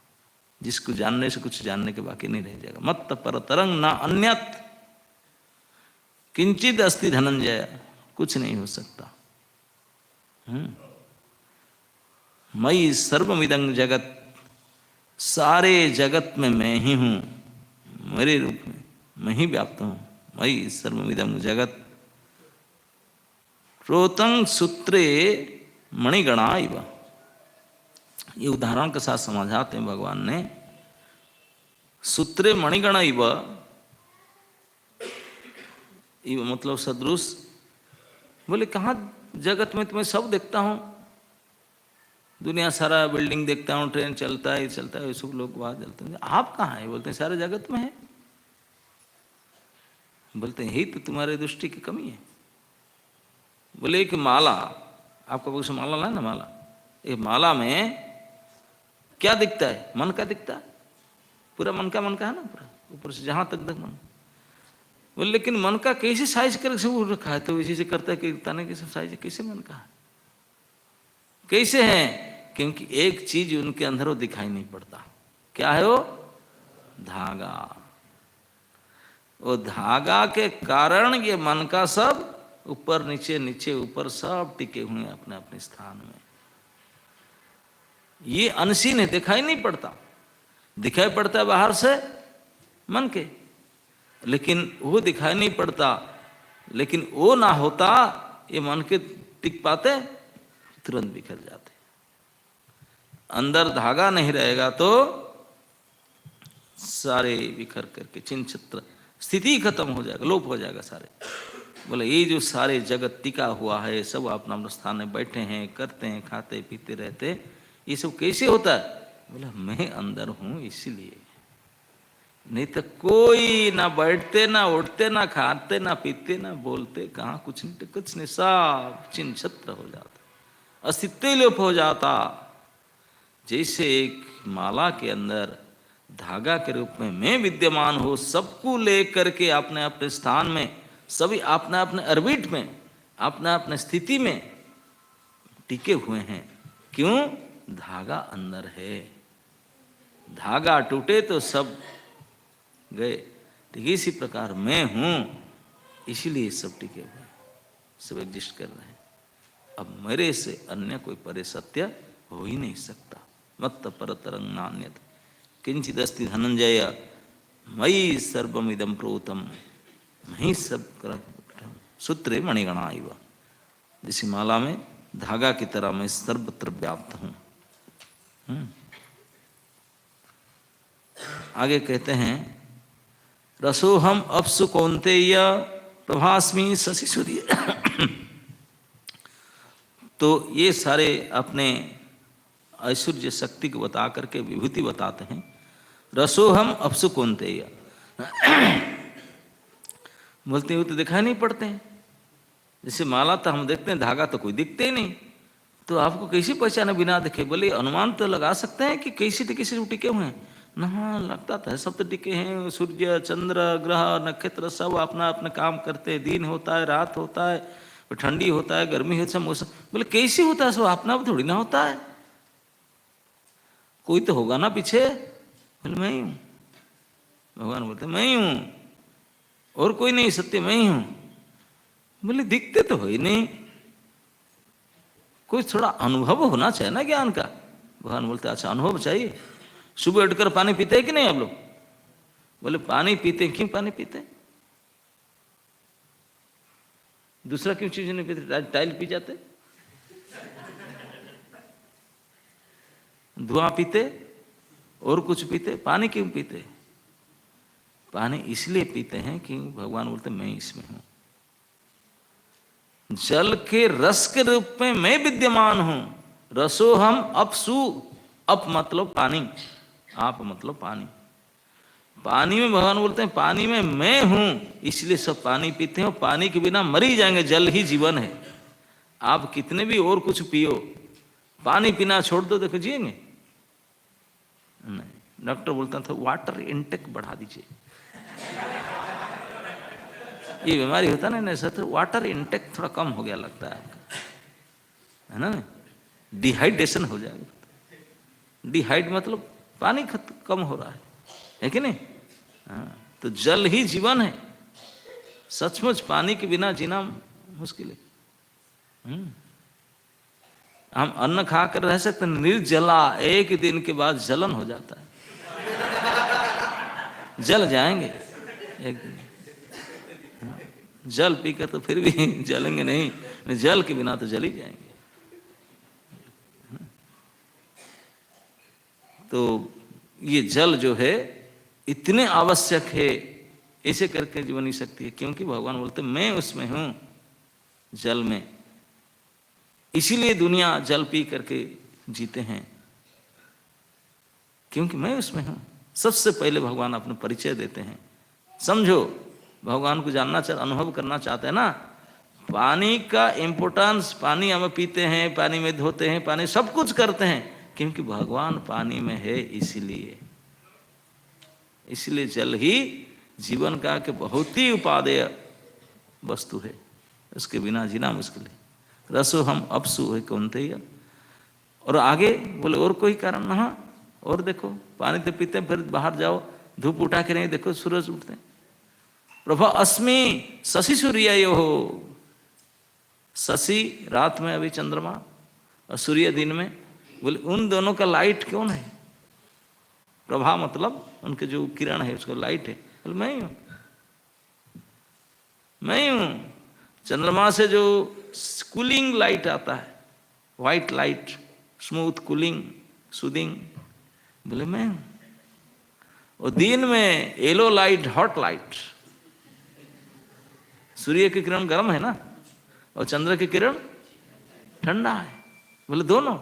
जिसको जानने से कुछ जानने के बाकी नहीं रह जाएगा। मत्त परतरं न अन्यत किंचित अस्ति धनंजय, कुछ नहीं हो सकता। मयि सर्वमिदं जगत, सारे जगत में मैं ही हूँ, मेरे रूप में मैं ही व्याप्त हूँ। मयि सर्वमिदं जगत प्रोतं सूत्रे मणिगणा इव। ये उदाहरण के साथ समझाते हैं भगवान ने। सूत्रे मणिगण इव, इव मतलब सदृश। बोले कहाँ जगत में तुम्हें सब देखता हूँ, दुनिया सारा बिल्डिंग देखता हूँ, ट्रेन चलता है, चलता है, सब लोग वहाँ चलते हैं, आप कहाँ हैं? बोलते हैं सारे जगत में है। बोलते हैं यही तो तुम्हारे दृष्टि की कमी है। बोले एक माला, आपका कुछ माला लाए ना, माला, एक माला में क्या दिखता है? मन का दिखता है, पूरा मन का है ना, पूरा ऊपर से जहां तक मन। बोले लेकिन मन का कैसे साइज कर सब रखा है? तो इसी से करता है कि ताने के सब साइज कैसे मन का है, कैसे है? क्योंकि एक चीज उनके अंदर वो दिखाई नहीं पड़ता। क्या है वो? धागा। वो धागा के कारण ये मन का सब ऊपर नीचे नीचे ऊपर सब टिके हुए हैं अपने अपने स्थान में। ये अनसीन है, दिखाई नहीं पड़ता, दिखाई पड़ता है बाहर से मन के, लेकिन वो दिखाई नहीं पड़ता। लेकिन वो ना होता ये मन के टिक पाते, तुरंत बिखर जाते। अंदर धागा नहीं रहेगा तो सारे बिखर करके चिन्ह चित्र स्थिति खत्म हो जाएगा, लोप हो जाएगा सारे। बोले ये जो सारे जगत टिका हुआ है, सब अपना अपना स्थान में बैठे हैं, करते हैं, खाते पीते रहते, ये सब कैसे होता है? बोला मैं अंदर हूं इसीलिए। नहीं तो कोई ना बैठते ना उठते ना खाते ना पीते ना बोलते, कहाँ कुछ नहीं, कुछ नहीं, सब चिन्ह छत्र हो जाता, अस्तित्व लोप हो जाता। जैसे एक माला के अंदर धागा के रूप में मैं विद्यमान हो, सबको लेकर के अपने अपने स्थान में, सभी अपने अपने ऑर्बिट में, अपने अपने स्थिति में टिके हुए हैं। क्यों? धागा अंदर है। धागा टूटे तो सब गए। ठीक इसी प्रकार मैं हूं, इसीलिए सब टिके हुए हैं, सब एग्जिस्ट कर रहे हैं। अब मेरे से अन्य कोई परे सत्य हो ही नहीं सकता। मत्त परतरंग नान्यत किंचिदस्ति धनंजय मयि सर्वमिदं प्रोतम, मैं सब कर सूत्रे मणिगणा इव। जिस माला में धागा की तरह मैं सर्वत्र व्याप्त हूं। आगे कहते हैं रसोहम अपसु कौन्तेय प्रभास्मि शशि सूर्य। तो ये सारे अपने ऐश्वर्य शक्ति को बता करके विभूति बताते हैं। रसोहम अपसु कौन्तेय बोलते हुए तो दिखाई नहीं पड़ते हैं। जैसे माला तो हम देखते हैं, धागा तो कोई दिखते ही नहीं, तो आपको कैसी पहचाने बिना देखे? बोले अनुमान तो लगा सकते हैं कि कैसे टिके हुए हैं ना, लगता था सब तो टिके हैं। सूर्य चंद्र ग्रह नक्षत्र सब अपना अपना काम करते हैं, दिन होता है रात होता है, ठंडी होता है गर्मी होता है, मौसम। बोले कैसे होता है? सब अपना थोड़ी ना होता है, कोई तो होगा ना पीछे। बोले मैं ही हूं। भगवान बोलते मैं ही हूं, और कोई नहीं, सत्य मैं ही हूं। बोले दिखते तो हो ही नहीं, कोई थोड़ा अनुभव होना चाहिए ना ज्ञान का। भगवान बोलते अच्छा अनुभव चाहिए। सुबह उठकर पानी पीते हैं कि नहीं आप लोग? बोले पानी पीते। क्यों पानी पीते? दूसरा क्यों चीज नहीं पीते? टाइल पी जाते, धुआं पीते, और कुछ पीते, पानी क्यों पीते? पानी इसलिए पीते हैं कि भगवान बोलते मैं इसमें हूं। जल के रस के रूप में मैं विद्यमान हूं। रसो हम अपसु, अप मतलब पानी, आप मतलब पानी। पानी में भगवान बोलते हैं पानी में मैं हूं, इसलिए सब पानी पीते हैं। और पानी के बिना मर ही जाएंगे, जल ही जीवन है। आप कितने भी और कुछ पियो, पानी पीना छोड़ दो, देखो जिएंगे नहीं। डॉक्टर बोलता था वाटर इंटेक बढ़ा दीजिए। ये बीमारी होता ना ऐसा, तो वाटर इंटेक थोड़ा कम हो गया लगता है आपका, है ना? डिहाइड्रेशन हो जाएगा। डिहाइड मतलब पानी कम हो रहा है कि नहीं? हाँ, तो जल ही जीवन है। सचमुच पानी के बिना जीना मुश्किल है। हम अन्न खाकर रह सकते, निर्जला एक दिन के बाद जलन हो जाता है, जल जाएंगे एक दिन। जल पीकर तो फिर भी जलेंगे नहीं, जल के बिना तो जल ही जाएंगे। तो ये जल जो है इतने आवश्यक है, ऐसे करके जीवन ही शक्ति है। क्योंकि भगवान बोलते मैं उसमें हूं, जल में। इसीलिए दुनिया जल पी करके जीते हैं, क्योंकि मैं उसमें हूं। सबसे पहले भगवान अपना परिचय देते हैं। समझो, भगवान को जानना चाह, अनुभव करना चाहते हैं ना, पानी का इंपोर्टेंस। पानी हम पीते हैं, पानी में धोते हैं, पानी सब कुछ करते हैं, क्योंकि भगवान पानी में है। इसलिए जल ही जीवन का के बहुत ही उपादेय वस्तु है, उसके बिना जीना मुश्किल है। रसो हम अपसु है कौन्तेय। और आगे बोले और कोई कारण ना। और देखो पानी तो पीते हैं, फिर बाहर जाओ, धूप उठा के नहीं देखो सूरज उठते हैं, प्रभा अस्मि शशि सूर्ययो, शशि रात में अभी चंद्रमा और सूर्य दिन में, बोले उन दोनों का लाइट कौन है? प्रभा मतलब उनके जो किरण है उसको लाइट है, बोले मैं ही हूं, मैं ही हूं। चंद्रमा से जो कूलिंग लाइट आता है, white light, smooth cooling soothing, बोले मैं हूं। और दिन में येलो लाइट, हॉट लाइट, सूर्य की किरण गर्म है ना और चंद्र की किरण ठंडा है, बोले दोनों।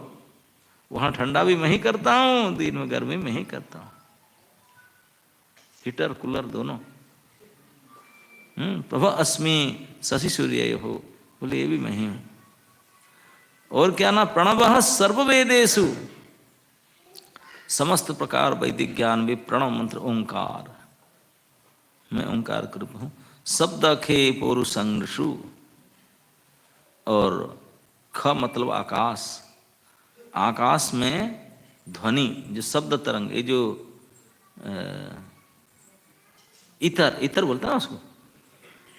वहां ठंडा भी मैं ही करता हूं, दिन में गर्मी मैं ही करता हूं, हीटर कूलर दोनों। प्रभा अस्मि शशि सूर्य हो, बोले ये भी मैं ही हूं। और क्या ना, प्रणव सर्ववेदेषु, समस्त प्रकार वैदिक ज्ञान भी प्रणव मंत्र ओंकार, मैं ओंकार के रूप हूं। शब्द खे पौरुषंगु, और ख मतलब आकाश, आकाश में ध्वनि जो शब्द तरंग, ये जो इतर, इतर बोलता है उसको,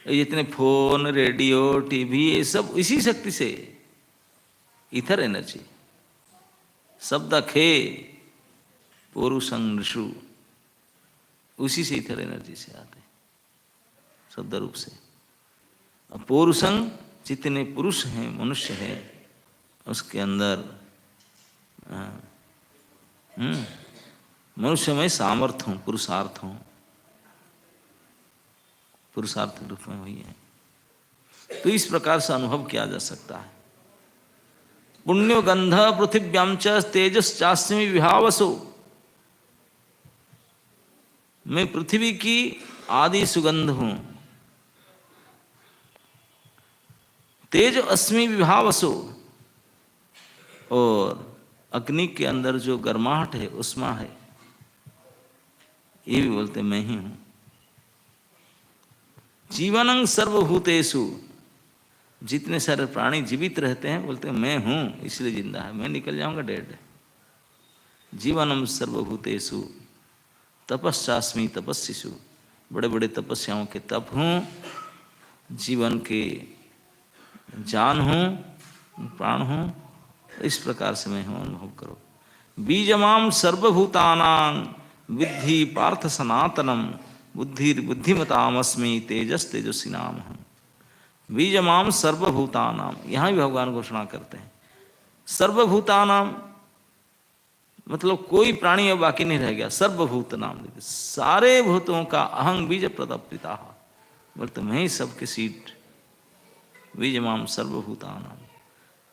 ये जितने फोन रेडियो टीवी ये सब इसी शक्ति से, इथर एनर्जी। शब्द खे पौरुषंगु, उसी से इथर एनर्जी से आते शब्द रूप से। अब पौरुषंग जितने पुरुष हैं, मनुष्य है, उसके अंदर मनुष्य में सामर्थ्य हूं, पुरुषार्थ हूं, पुरुषार्थ रूप में हुई है। तो इस प्रकार से अनुभव किया जा सकता है। पुण्यो गंध पृथिव्याम च तेजश्चास्मि विभावसो, मैं पृथ्वी की आदि सुगंध हूं। तेज अस्मि विभावसो, और अग्नि के अंदर जो गर्माहट है, उष्मा है, ये भी बोलते मैं ही हूं। जीवनं सर्वभूतेषु, जितने सारे प्राणी जीवित रहते हैं बोलते हैं मैं हूं इसलिए जिंदा है, मैं निकल जाऊंगा डेड। जीवनम सर्वभूतेषु तपस्यास्मि तपस्विषु, बड़े बड़े तपस्याओं के तप हूं, जीवन के जान हूं, प्राण हूं। इस प्रकार से मैं हूं, अनुभव करो। बीजमाम सर्वभूतानां विद्धि पार्थ सनातनम, बुद्धिर्बुद्धिमतामस्मि तेजस तेजस्विनाम हम। बीजमाम सर्वभूतानाम, यहां भी भगवान घोषणा करते हैं। सर्वभूतानाम मतलब कोई प्राणी अब बाकी नहीं रह गया। सर्वभूत नाम, सारे भूतों का अहं बीज प्रतपिता, बोलते मैं ही सबके सीड। बीजमाम सर्वभूतानाम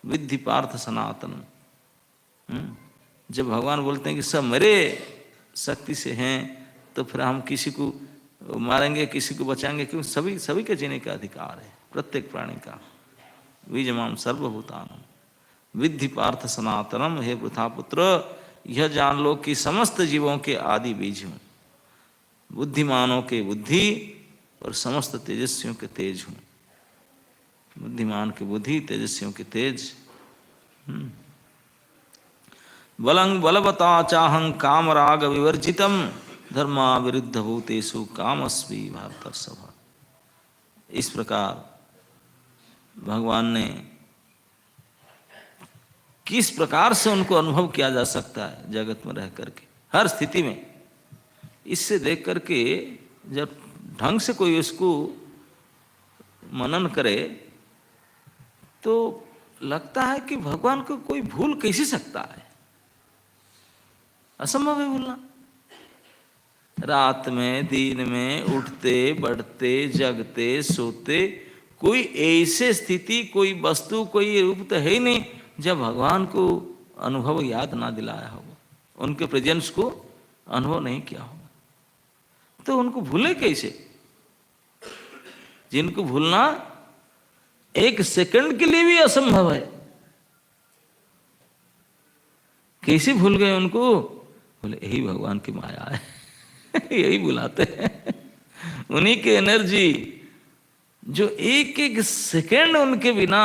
विद्धि पार्थ सनातनम। जब भगवान बोलते हैं कि सब मेरे शक्ति से हैं, तो फिर हम किसी को मारेंगे, किसी को बचाएंगे क्यों? सभी के जीने का अधिकार है, प्रत्येक प्राणी का। बीजमाम सर्वभूतानम विद्धि पार्थ सनातनम, हे वृथा पुत्र यह जान लो कि समस्त जीवों के आदि बीज हूं, बुद्धिमानों के बुद्धि और समस्त तेजस्वियों के तेज हूं। बुद्धिमान के बुद्धि, तेजस्वियों के तेज। बलं बलवता चाहं कामराग विवर्जितम, धर्मा विरुद्ध भूतेषु कामस्मि भारतर्षभ। इस प्रकार भगवान ने किस प्रकार से उनको अनुभव किया जा सकता है जगत में रह करके, हर स्थिति में। इससे देख करके जब ढंग से कोई उसको मनन करे तो लगता है कि भगवान को कोई भूल कैसे सकता है? असंभव है भूलना। रात में दिन में उठते बढ़ते जगते सोते, कोई ऐसे स्थिति, कोई वस्तु, कोई रूप तो है ही नहीं जब भगवान को अनुभव याद ना दिलाया होगा, उनके प्रेजेंस को अनुभव नहीं किया होगा, तो उनको भूले कैसे? जिनको भूलना एक सेकंड के लिए भी असंभव है, कैसे भूल गए उनको? बोले यही भगवान की माया है। यही बुलाते हैं, उन्हीं की एनर्जी जो एक एक सेकंड उनके बिना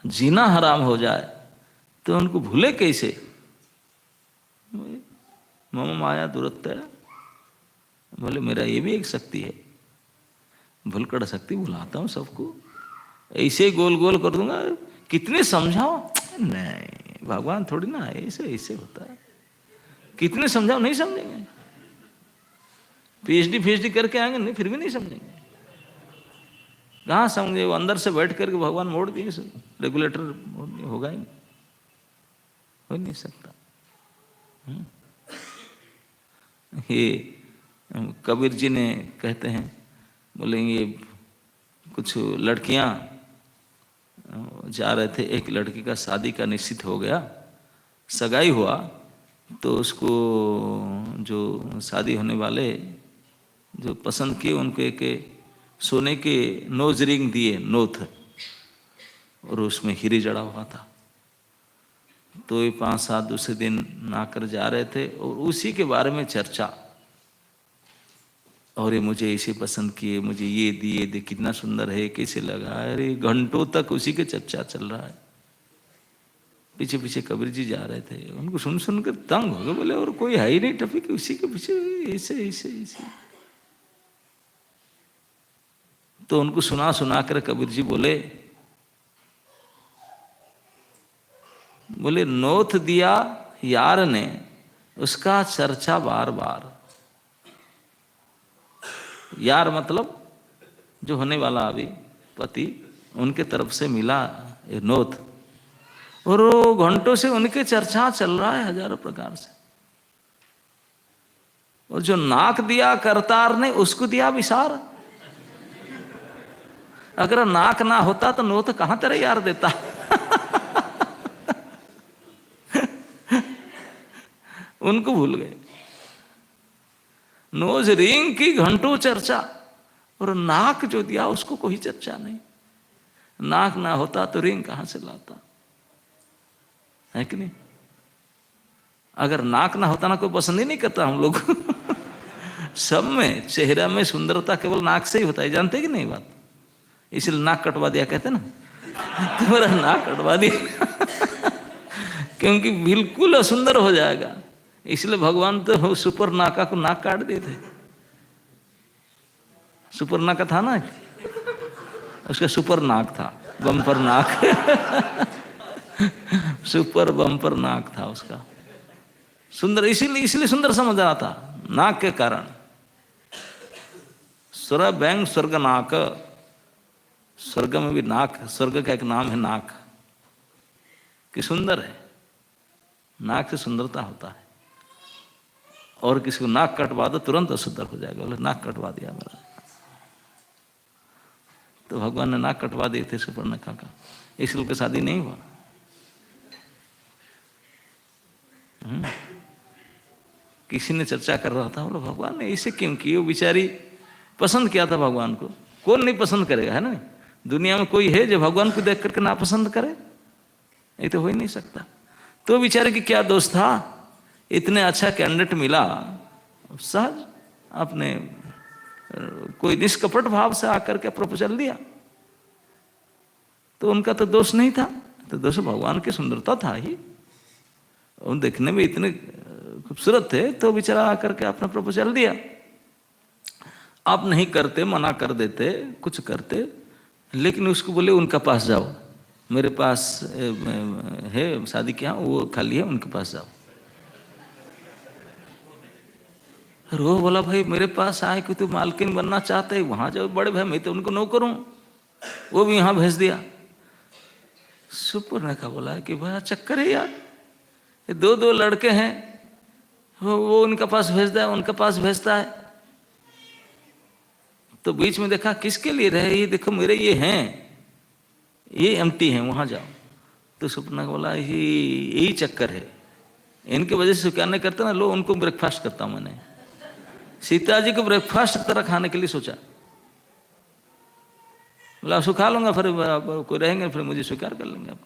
जीना हराम हो जाए, तो उनको भूले कैसे? मम माया दुरत्य, बोले मेरा ये भी एक शक्ति है। भुलकड़ शक्ति बुलाता हूँ सबको, ऐसे गोल गोल कर दूंगा, कितने समझाओ, नहीं भगवान थोड़ी ना ऐसे ऐसे होता है, कितने समझाओ नहीं समझेंगे, पीएचडी करके आएंगे नहीं फिर भी नहीं समझेंगे, कहाँ समझे, वो अंदर से बैठ करके भगवान मोड़ दिए, रेगुलेटर होगा ही हो नहीं सकता। ये कबीर जी ने कहते हैं, बोले ये कुछ लड़कियां जा रहे थे, एक लड़की का शादी का निश्चित हो गया, सगाई हुआ, तो उसको जो शादी होने वाले जो पसंद किए उनको एक सोने के नोज रिंग दिए, नोथ, और उसमें हीरे जड़ा हुआ था। तो ये 5-7 दूसरे दिन नाकर जा रहे थे और उसी के बारे में चर्चा, और ये मुझे ऐसे पसंद किए, मुझे ये दिए, दे कितना सुंदर है, कैसे लगा, अरे घंटों तक उसी के चर्चा चल रहा है। पीछे पीछे कबीर जी जा रहे थे, उनको सुन सुन कर तंग हो गए, बोले और कोई है ही नहीं टपी कि उसी के पीछे ऐसे ऐसे ऐसे। तो उनको सुना सुना कर कबीर जी बोले नोथ दिया यार ने, उसका चर्चा बार बार। यार मतलब जो होने वाला अभी पति, उनके तरफ से मिला ये नोथ, और वो घंटों से उनके चर्चा चल रहा है हजारों प्रकार से। और जो नाक दिया करतार ने, उसको दिया विसार। अगर नाक ना होता तो नोथ कहां तेरे यार देता। उनको भूल गए, नोज रिंग की घंटों चर्चा, और नाक जो दिया उसको कोई चर्चा नहीं। नाक ना होता तो रिंग कहां से लाता, है कि नहीं? अगर नाक ना होता ना कोई पसंद ही नहीं करता हम लोग। सब में चेहरा में सुंदरता केवल नाक से ही होता है, जानते कि नहीं बात? इसलिए नाक कटवा दिया कहते ना, तुम्हारा नाक कटवा दिया। क्योंकि बिल्कुल असुंदर हो जाएगा, इसलिए भगवान तो सुपर नाका को नाक काट दिए थे। सुपर नाका था ना, उसका सुपर नाक था, बम्पर नाक। सुपर बम्पर नाक था उसका, सुंदर, इसीलिए सुंदर समझ रहा था नाक के कारण। स्वर बैंग स्वर्ग नाक, स्वर्ग में भी नाक, स्वर्ग का एक नाम है नाक, कि सुंदर है, नाक से सुंदरता होता है। और किसी को नाक कटवा दो तुरंत असुंदर हो जाएगा, बोले नाक कटवा दिया मेरा। तो भगवान ने नाक कटवा दिए थे सुपर्णखा का, इसलिए उनकी शादी नहीं हुआ। किसी ने चर्चा कर रहा था, बोले भगवान ने ऐसे क्यों किए, वो बेचारी पसंद किया था भगवान को। कौन नहीं पसंद करेगा, है ना? दुनिया में कोई है जो भगवान को देख करके ना पसंद करे? ये तो हो ही नहीं सकता। तो बेचारे की क्या दोष था, इतने अच्छा कैंडिडेट मिला, सहज आपने कोई निष्कपट भाव से आकर के प्रपोजल दिया, तो उनका तो दोष नहीं था, तो दोष भगवान की सुंदरता था ही। उन देखने में इतने खूबसूरत थे, तो बेचारा आकर के आपने प्रपोजल दिया। आप नहीं करते, मना कर देते, कुछ करते, लेकिन उसको बोले उनका पास जाओ, मेरे पास है शादी के यहाँ, वो खाली है, उनके पास जाओ। और वो बोला भाई मेरे पास आए कि तू मालकिन बनना चाहते है, वहां जाओ, बड़े भाई मैं तो उनको नौकर हूं, वो भी यहां भेज दिया। सुपर्णखा बोला कि बड़ा चक्कर है यार, ये दो लड़के हैं, वो उनके पास भेजता है, उनके पास भेजता है। तो बीच में देखा किसके लिए रहे, ये देखो मेरे ये हैं, ये एम्प्टी हैं, वहां जाओ। तो सुपर्णखा बोला यही चक्कर है, इनकी वजह से स्वीकार नहीं करते ना, लो उनको ब्रेकफास्ट करता हूं मैंने। सीता जी को ब्रेकफास्ट तरह खाने के लिए सोचा, बोला सुखा लूंगा, फिर कोई रहेंगे, फिर मुझे स्वीकार कर लेंगे आप।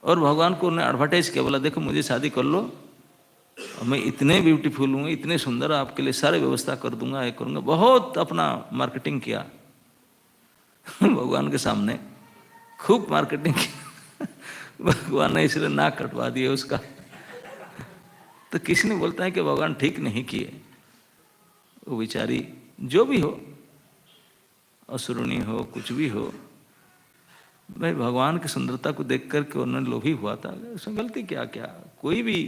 और भगवान को उन्हें एडवर्टाइज किया, बोला देखो मुझे शादी कर लो, और मैं इतने ब्यूटीफुल हूँ, इतने सुंदर, आपके लिए सारी व्यवस्था कर दूंगा, ये करूंगा। बहुत अपना मार्केटिंग किया भगवान के सामने, खूब मार्केटिंग की। भगवान ने इसलिए नाक कटवा दिया उसका। तो किसी ने बोलता है कि भगवान ठीक नहीं किए, वो बेचारी जो भी हो, असुरणी हो, कुछ भी हो, भाई भगवान की सुंदरता को देख करके उन्होंने लोभी हुआ था। उसमें गलती क्या? क्या कोई भी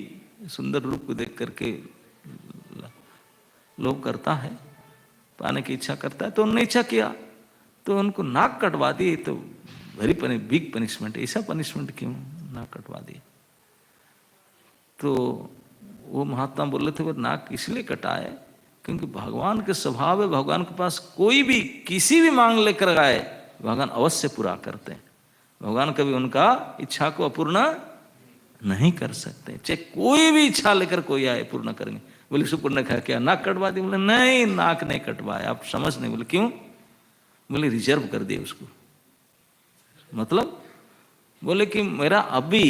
सुंदर रूप को देख करके लोभ करता है, पाने की इच्छा करता है। तो उन्होंने इच्छा किया तो उनको नाक कटवा दिए। तो वेरी बिग पनिशमेंट। ऐसा पनिशमेंट क्यों? नाक कटवा दिए। तो वो महात्मा बोले थे वो नाक इसलिए कटाए क्योंकि भगवान के स्वभाव है, भगवान के पास कोई भी किसी भी मांग लेकर आए भगवान अवश्य पूरा करते हैं। भगवान कभी उनका इच्छा को अपूर्ण नहीं कर सकते। चाहे कोई भी इच्छा लेकर कोई आए पूर्ण करेंगे। बोले सुपूर्ण ने कहा क्या नाक कटवा दी? बोले नहीं, नाक नहीं कटवाया, आप समझ नहीं। बोले क्यों? बोले रिजर्व कर दिए उसको। मतलब बोले कि मेरा अभी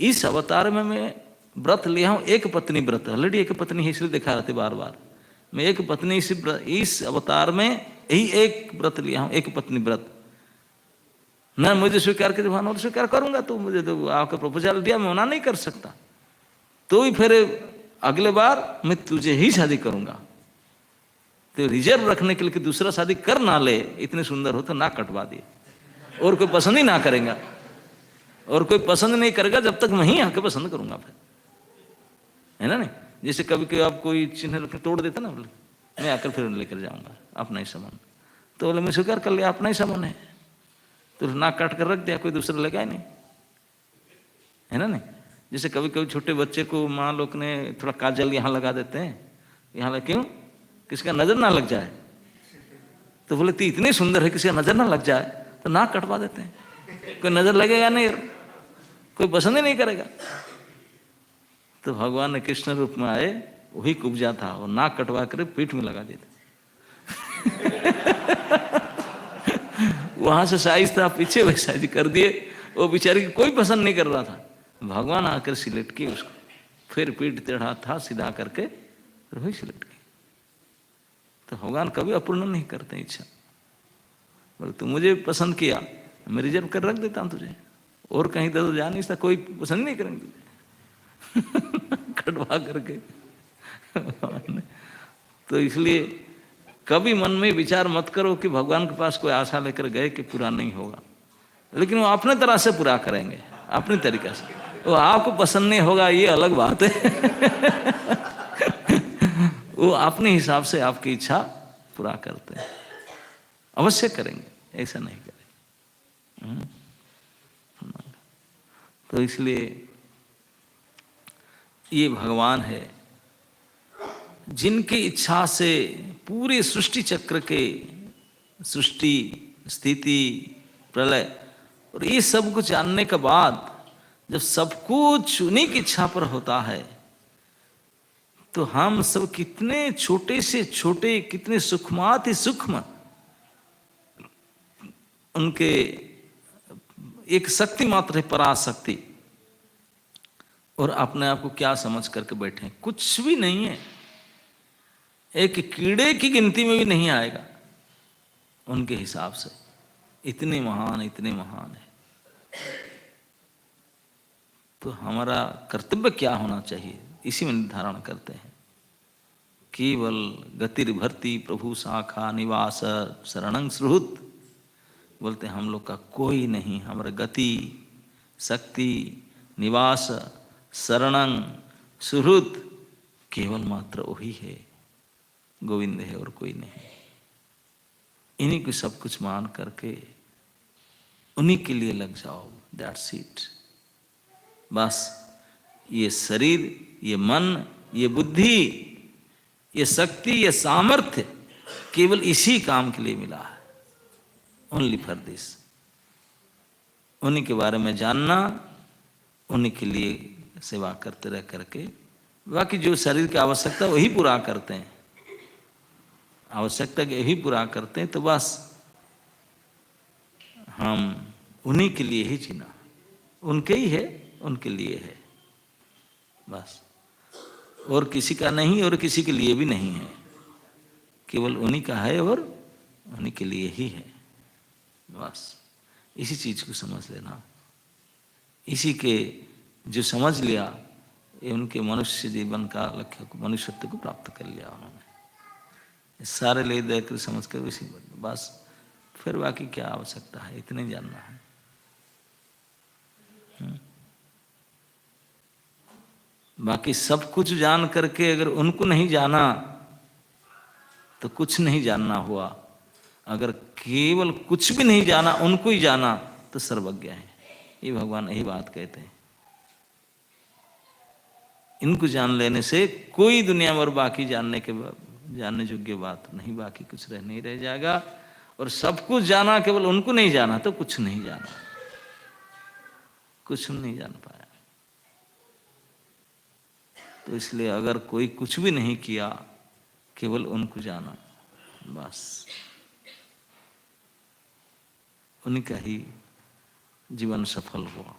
इस अवतार में मैं व्रत लिया हूं, एक पत्नी व्रत। ऑलरेडी एक पत्नी है इसलिए दिखा रहे थे बार बार। मैं एक पत्नी इस अवतार में यही एक व्रत लिया हूं, एक पत्नी व्रत। ना मुझे स्वीकार कर भगवान और स्वीकार करूंगा, तो मुझे तो आपका प्रपोजल दिया, मैं मना नहीं कर सकता। तो ही फिर अगले बार मैं तुझे ही शादी करूंगा। तो रिजर्व रखने के लिए कि दूसरा शादी कर ना ले, इतने सुंदर हो तो ना कटवा दिए। और कोई पसंद ही ना करेगा, और कोई पसंद नहीं करेगा जब तक मैं ही आके पसंद करूंगा। फिर है ना नहीं? जैसे कभी कभी आप कोई चिन्ह तोड़ देता ना, बोले मैं आकर फिर लेकर जाऊंगा अपना ही सामान। तो बोले मैं स्वीकार कर लिया, अपना ही सामान है। तो नाक काट कर रख दिया, कोई दूसरा लगा ही नहीं। है ना नहीं? जैसे कभी कभी छोटे बच्चे को माँ लोग ने थोड़ा काजल यहाँ लगा देते हैं, यहाँ लगा क्यों? किसका नजर ना लग जाए। तो बोले तू इतनी सुंदर है, किसी का नजर ना लग जाए, तो नाक कटवा देते हैं। कोई नजर लगेगा नहीं, कोई पसंद ही नहीं करेगा। तो भगवान ने कृष्ण रूप में आए, वही कुब्जा था, वो नाक कटवा कर पीठ में लगा देते। वहां से साइज था, पीछे वही साइज कर दिए। वो बेचारे की कोई पसंद नहीं कर रहा था। भगवान आकर सिलेक्ट किए उसको, फिर पीठ टेढ़ा था सीधा करके फिर वही सिलेक्ट किया। तो भगवान कभी अपूर्ण नहीं करते इच्छा। बोले तू मुझे पसंद किया, मैं रिजर्व कर रख देता हूं तुझे, और कहीं तो जा नहीं सकता, कोई पसंद नहीं करेंगे कटवा करके। तो इसलिए कभी मन में विचार मत करो कि भगवान के पास कोई आशा लेकर गए कि पूरा नहीं होगा। लेकिन वो अपने तरह से पूरा करेंगे, अपनी तरीके से। वो आपको पसंद नहीं होगा ये अलग बात है। वो अपने हिसाब से आपकी इच्छा पूरा करते हैं, अवश्य करेंगे, ऐसा नहीं करेंगे। तो इसलिए ये भगवान है जिनकी इच्छा से पूरे सृष्टि चक्र के सृष्टि, स्थिति, प्रलय और ये सब कुछ जानने के बाद जब सब कुछ उन्हीं की इच्छा पर होता है, तो हम सब कितने छोटे से छोटे, कितने सूक्ष्माति सूक्ष्म उनके एक शक्ति मात्र है, पराशक्ति, और अपने आप को क्या समझ करके बैठे? कुछ भी नहीं है, एक कीड़े की गिनती में भी नहीं आएगा उनके हिसाब से। इतने महान, इतने महान है। तो हमारा कर्तव्य क्या होना चाहिए, इसी में निर्धारण करते हैं। केवल गतिर्भर्ति प्रभु शाखा निवास शरणं सुहृद। बोलते हैं हम लोग का कोई नहीं, हमारा गति, शक्ति, निवास, शरणं सुहृद केवल मात्र वही है, गोविंद है और कोई नहीं। इन्हीं को सब कुछ मान करके उन्हीं के लिए लग जाओ, दैट्स इट। बस ये शरीर, ये मन, ये बुद्धि, ये शक्ति, ये सामर्थ्य केवल इसी काम के लिए मिला है, ओनली फॉर दिस। उन्हीं के बारे में जानना, उन्हीं के लिए सेवा करते रह करके, बाकी जो शरीर की आवश्यकता वही पूरा करते हैं, आवश्यकता के यही पूरा करते हैं। तो बस हम उन्हीं के लिए ही जीना, उनके ही है, उनके लिए है बस, और किसी का नहीं और किसी के लिए भी नहीं है, केवल उन्हीं का है और उन्हीं के लिए ही है। बस इसी चीज को समझ लेना। इसी के जो समझ लिया, ये उनके मनुष्य जीवन का लक्ष्य को, मनुष्यत्व को प्राप्त कर लिया उन्होंने। सारे ले देकर समझ कर इसी बस फिर बाकी क्या आवश्यकता है, इतने जानना है। बाकी सब कुछ जान करके अगर उनको नहीं जाना तो कुछ नहीं जानना हुआ। अगर केवल कुछ भी नहीं जाना, उनको ही जाना, तो सर्वज्ञ है। ये भगवान यही बात कहते हैं। इनको जान लेने से कोई दुनिया में बाकी जानने योग्य बात नहीं, बाकी कुछ नहीं रह जाएगा। और सब कुछ जाना, केवल उनको नहीं जाना तो कुछ नहीं जाना, कुछ नहीं जान पाया। तो इसलिए अगर कोई कुछ भी नहीं किया, केवल उनको जाना, बस उन्हीं का ही जीवन सफल हुआ।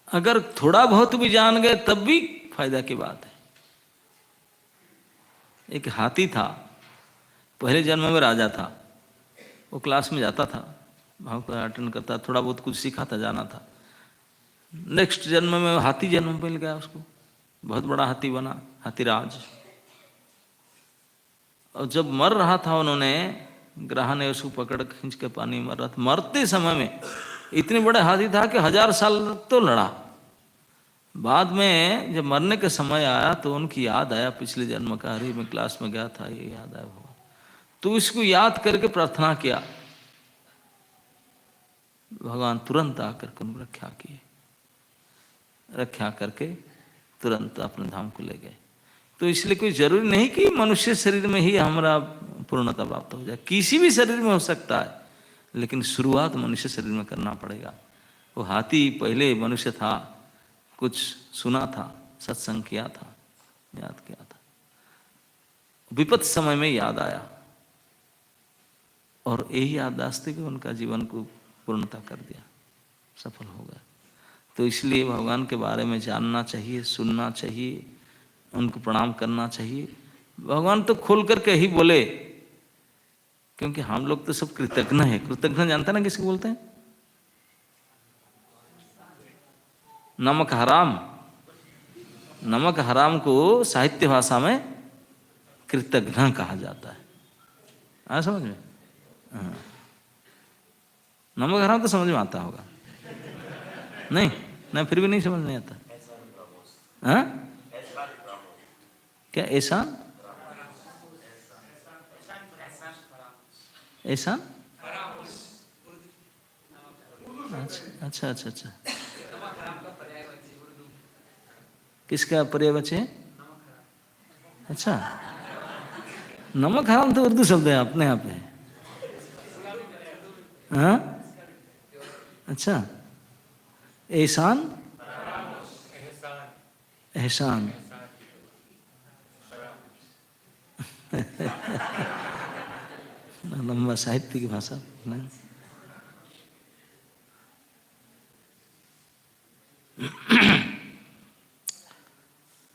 अगर थोड़ा बहुत भी जान गए तब भी फायदा की बात है। एक हाथी था, पहले जन्म में राजा था। वो क्लास में जाता था, भाव अटेंड करता, थोड़ा बहुत कुछ सीखा था, जाना था। नेक्स्ट जन्म में हाथी जन्म मिल गया उसको, बहुत बड़ा हाथी बना, हाथीराज। और जब मर रहा था, उन्होंने ग्रह ने उसको पकड़ खींच के पानी मर रहा था। मरते समय में इतने बड़े हाथी था कि 1000 साल तो लड़ा। बाद में जब मरने का समय आया तो उनकी याद आया पिछले जन्म का, अरे मैं क्लास में गया था, ये याद आया वो। तो इसको याद करके प्रार्थना किया, भगवान तुरंत आकर के उनको रक्षा किए, रक्षा करके तुरंत अपने धाम को ले गए। तो इसलिए कोई जरूरी नहीं कि मनुष्य शरीर में ही हमारा पूर्णता प्राप्त हो जाए, किसी भी शरीर में हो सकता है, लेकिन शुरुआत मनुष्य शरीर में करना पड़ेगा। वो हाथी पहले मनुष्य था, कुछ सुना था, सत्संग किया था, याद किया था, विपत्त समय में याद आया और यही याददाश्त कि उनका जीवन को पूर्णता कर दिया, सफल हो गया। तो इसलिए भगवान के बारे में जानना चाहिए, सुनना चाहिए, उनको प्रणाम करना चाहिए। भगवान तो खोल करके ही बोले, क्योंकि हम लोग तो सब कृतज्ञ हैं। कृतज्ञ जानते ना किसको बोलते हैं? नमक हराम, नमक हराम को साहित्य भाषा में कृतज्ञ कहा जाता है। आ समझ में? हाँ। नमक हराम तो समझ में आता होगा, नहीं ना? फिर भी नहीं समझ नहीं आता। हाँ, क्या एहसान? एहसान? अच्छा अच्छा अच्छा, किसका पर्यायवाची है? अच्छा, नमक हराम तो उर्दू शब्द है अपने आप है। हाँ, अच्छा, एहसान, एहसान लंबा साहित्य की भाषा नहीं।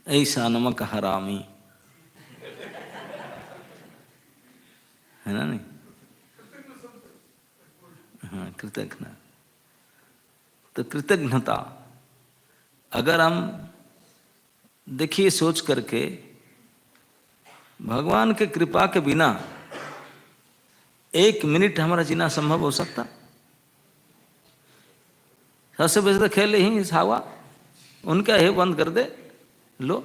ऐसा नमक हरामी है ना? नहीं, हाँ, कृतज्ञ। तो कृतज्ञता अगर हम देखिए सोच करके, भगवान के कृपा के बिना 1 मिनट हमारा जीना संभव हो सकता? सबसे बेहतर तो खेल ही हवा, उनका है, बंद कर दे, लो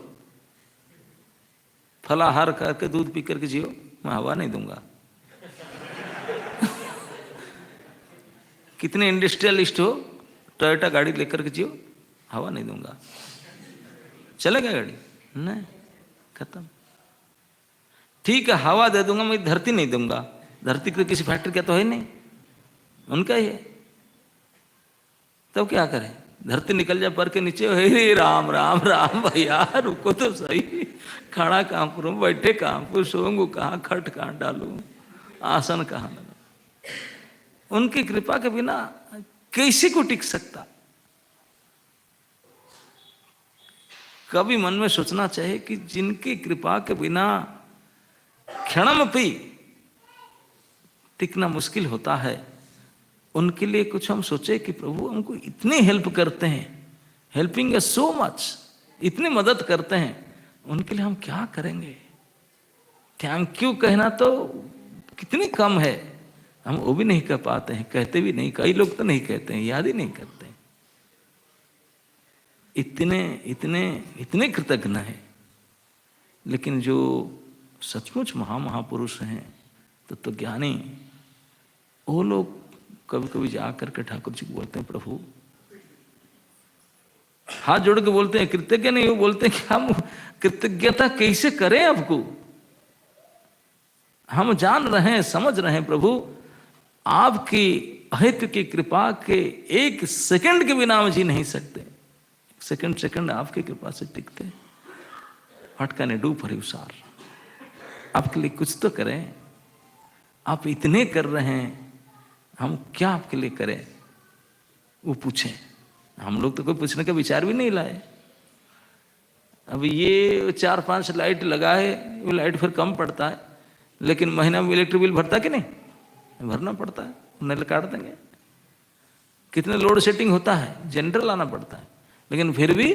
फलाहार करके दूध पी करके जियो, मैं हवा नहीं दूंगा। कितने इंडस्ट्रियलिस्ट हो, टोयोटा गाड़ी लेकर के जियो, हवा नहीं दूंगा। चलेगा गाड़ी? नहीं, खत्म। ठीक है, हवा दे दूंगा, मैं धरती नहीं दूंगा। धरती को किसी फैक्ट्री का तो है नहीं, उनका ही है। तब क्या करें? धरती निकल जाए पर के नीचे, हे राम राम राम, भैया रुको तो सही, खड़ा कहाँ करूं, बैठे कहाँ पर, सोऊंगू कहाँ, खट कहाँ डालूं, आसन कहाँ लगाऊं? उनकी कृपा के बिना कैसे को टिक सकता? कभी मन में सोचना चाहिए कि जिनकी कृपा के बिना क्षणमपि टिकना मुश्किल होता है, उनके लिए कुछ हम सोचे कि प्रभु हमको इतनी हेल्प करते हैं, हेल्पिंग अस सो मच, इतनी मदद करते हैं, उनके लिए हम क्या करेंगे? थैंक यू कहना तो कितनी कम है, हम वो भी नहीं कह पाते हैं, कहते भी नहीं, कई लोग तो नहीं कहते हैं, याद ही नहीं करते हैं। इतने इतने इतने कृतज्ञ हैं। लेकिन जो सचमुच महापुरुष हैं, तो ज्ञानी, वो लोग कभी कभी जा करके ठाकुर जी को बोलते हैं, प्रभु, हाथ जोड़ के बोलते हैं, कृतज्ञ नहीं, वो बोलते हैं कि हम कृतज्ञता कैसे करें आपको, हम जान रहे हैं, समझ रहे हैं प्रभु, आपकी अहित की कृपा के एक सेकंड के बिना हम जी नहीं सकते, सेकंड आपकी कृपा से टिकते, फटका ने डूब भरी उसार, आपके लिए कुछ तो करें, आप इतने कर रहे हैं, हम क्या आपके लिए करें, वो पूछें। हम लोग तो कोई पूछने का विचार भी नहीं लाए। अब ये 4-5 लाइट लगा है, वो लाइट फिर कम पड़ता है, लेकिन महीना में इलेक्ट्रिक बिल भरता कि नहीं, भरना पड़ता है, नल काट देंगे। कितने लोड सेटिंग होता है, जनरेटर लाना पड़ता है, लेकिन फिर भी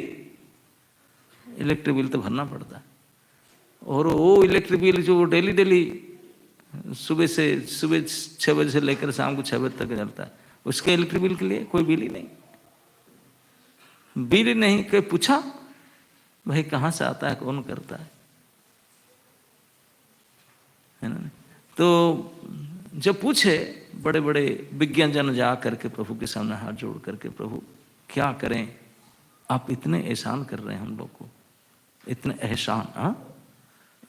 इलेक्ट्रिक बिल तो भरना पड़ता है। और वो इलेक्ट्रिक बिल जो डेली सुबह 6 बजे से लेकर शाम को 6 बजे तक चलता है, उसके इलेक्ट्रिक बिल के लिए कोई बिल ही नहीं, बिल ही नहीं। कोई पूछा भाई कहाँ से आता है, कौन करता है ना? तो जब पूछे बड़े बड़े विज्ञान जन जा करके प्रभु के सामने हाथ जोड़ करके, प्रभु क्या करें, आप इतने एहसान कर रहे हैं हम लोग को, इतने एहसान,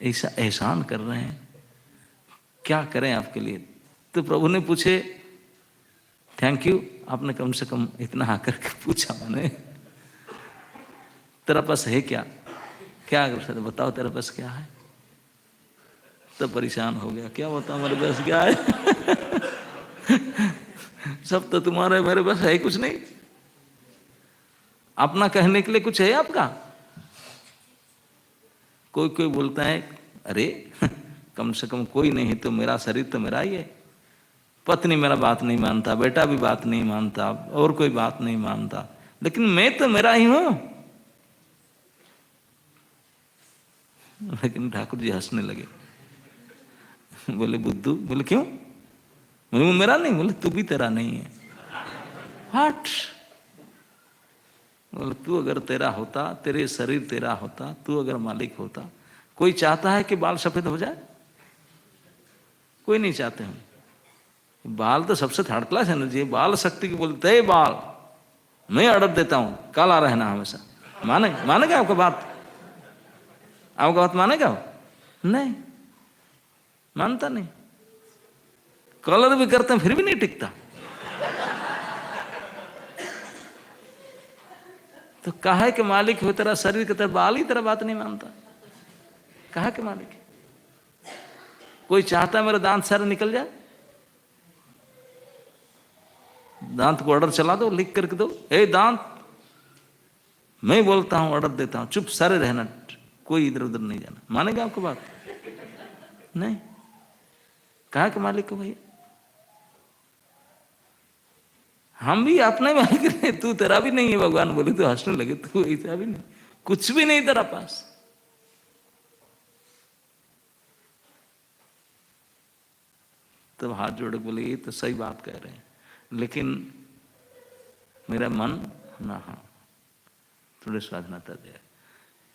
ऐसा एहसान कर रहे हैं, क्या करें आपके लिए। तो प्रभु ने पूछे, थैंक यू, आपने कम से कम इतना आकर के पूछा, मैंने तेरा पास है क्या, क्या कर, बताओ तेरा पास क्या है। तो परेशान हो गया, क्या बताओ मेरे पास क्या है सब तो तुम्हारे, मेरे पास है कुछ नहीं। अपना कहने के लिए कुछ है आपका? कोई कोई बोलता है, अरे कम से कम कोई नहीं तो मेरा शरीर तो मेरा ही है, पत्नी मेरा बात नहीं मानता, बेटा भी बात नहीं मानता, और कोई बात नहीं मानता, लेकिन मैं तो मेरा ही हूं। लेकिन ठाकुर जी हंसने लगे, बोले बुद्धू, बोले क्यों, बोले मेरा नहीं, बोले तू भी तेरा नहीं है। हट, बोले तू अगर तेरा होता, तेरे शरीर तेरा होता, तू अगर मालिक होता, कोई चाहता है कि बाल सफेद हो जाए? कोई नहीं चाहते हैं। बाल तो सबसे थर्ड क्लास है ना जी, बाल शक्ति की बोलते हैं, बाल मैं ऑर्डर देता हूं, काला रहना हमेशा। मानेगा आपका बात? आपका बात मानेगा? नहीं मानता, नहीं। कलर भी करते हैं फिर भी नहीं टिकता। तो कहा के मालिक हो तेरा शरीर के, तेरा बाल ही तेरा बात नहीं मानता, कहा के मालिक है? कोई चाहता है मेरा दांत सारे निकल जाए? दांत को ऑर्डर चला दो, लिख करके दो, ए दांत मैं बोलता हूं, ऑर्डर देता हूं, चुप सारे रहना, कोई इधर उधर नहीं जाना। मानेगा आपको बात? नहीं। कहा के मालिक को भैया? हम भी अपने मालिक नहीं, तू तेरा भी नहीं है। भगवान बोले तो हंसने लगे, तू ऐसा भी नहीं, कुछ भी नहीं तेरा पास। तब हाथ जोड़ बोले, ये तो सही बात कह रहे हैं, लेकिन मेरा मन ना, हाँ थोड़े स्वाधीनता दे।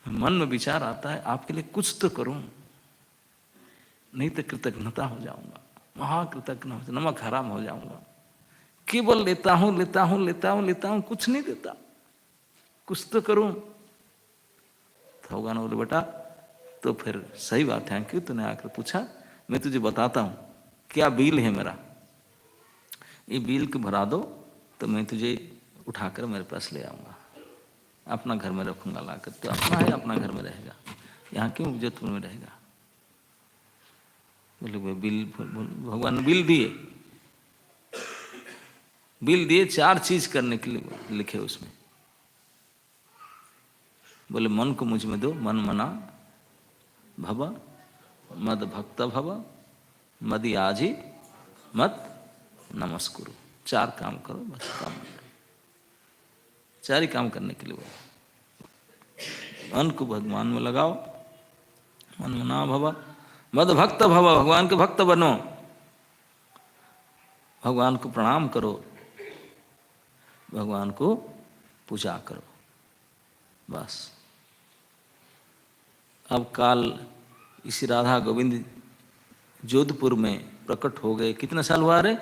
मन में विचार आता है आपके लिए कुछ तो करूं, नहीं तो कृतज्ञता हो जाऊंगा, महाकृतज्ञ हो, नमक हराम हो जाऊंगा। केवल लेता हूं लेता हूं लेता हूं लेता हूं, कुछ नहीं देता, कुछ तो करूं। तो भगवान बोले, बेटा तो फिर सही बात है, क्यों तूने आकर पूछा, मैं तुझे बताता हूं क्या बिल है मेरा, ये बिल को भरा दो तो मैं तुझे उठाकर मेरे पास ले आऊंगा, अपना घर में रखूंगा लाकर, तो अपना है, अपना घर में रहेगा, यहाँ क्यों जोधपुर में रहेगा। बोले बिल, भगवान ने बिल दिए, बिल दिए 4 चीज करने के लिए लिखे उसमें। बोले मन को मुझ में दो, मन मना भव, मद भक्त भव, मदयाजी मत नमस्कुरु। 4 काम करो, बस काम करो, 4 ही काम करने के लिए बोले। मन को भगवान में लगाओ, मन मना भव, मद भक्त भव, भगवान के भक्त बनो, भगवान को प्रणाम करो, भगवान को पूजा करो, बस। अब काल इसी राधा गोविंद जोधपुर में प्रकट हो गए। कितने साल हुआ रे?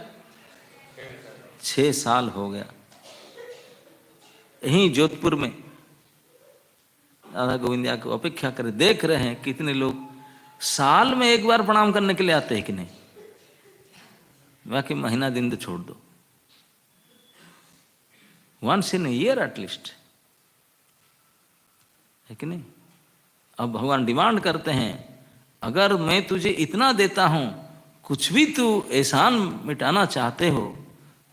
6 साल हो गया। यहीं जोधपुर में राधा गोविंद को अपेक्षा करे, देख रहे हैं कितने लोग साल में एक बार प्रणाम करने के लिए आते हैं कि नहीं। बाकी महीना दिन तो छोड़ दो, वंस इन ईयर एटलीस्ट, है कि नहीं। अब भगवान डिमांड करते हैं, अगर मैं तुझे इतना देता हूं, कुछ भी तू एहसान मिटाना चाहते हो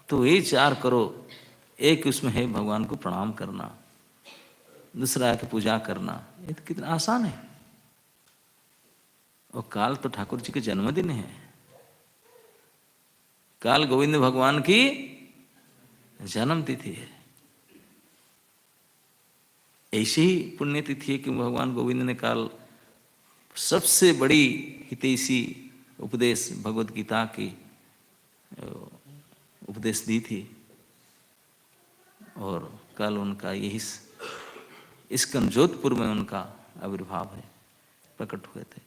तो ये 4 करो। एक उसमें है भगवान को प्रणाम करना, दूसरा है कि पूजा करना। ये तो कितना आसान है। और काल तो ठाकुर जी के जन्मदिन है, काल गोविंद भगवान की जन्म तिथि है। ऐसी ही पुण्यतिथि है कि भगवान गोविंद ने काल सबसे बड़ी हितैषी उपदेश भगवत गीता की उपदेश दी थी। और कल उनका यही इस्कन जोधपुर में उनका आविर्भाव है, प्रकट हुए थे।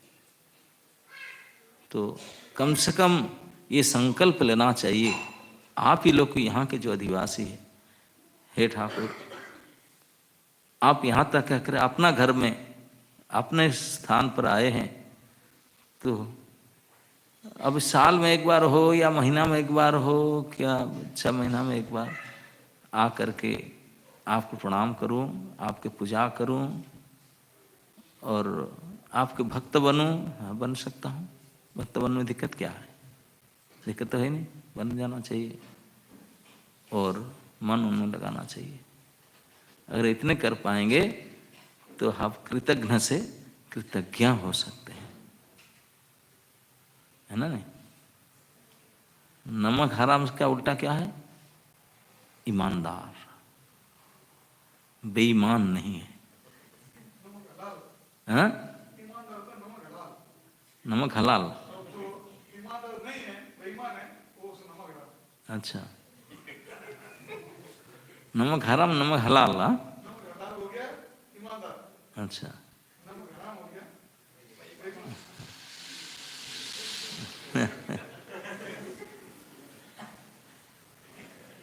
तो कम से कम ये संकल्प लेना चाहिए, आप ही लोग यहाँ के जो आदिवासी है, हे ठाकुर, आप यहाँ तक कहकर अपना घर में अपने स्थान पर आए हैं, तो अब साल में एक बार हो या महीना में एक बार हो, क्या 6 महीना में एक बार आ करके आपको प्रणाम करूं, आपके पूजा करूं और आपके भक्त बनूं। हाँ, बन सकता हूं। भक्त बनने में दिक्कत क्या है? दिक्कत तो है नहीं, बन जाना चाहिए और मन उनमें लगाना चाहिए। अगर इतने कर पाएंगे तो आप कृतज्ञ से कृतज्ञ हो सकते हैं, है ना। नहीं, नमक हराम का उल्टा क्या है? ईमानदार, बेईमान नहीं है, हाँ? नमक हलाल। अच्छा, नमक हराम, नमक हलाल। हाँ, अच्छा।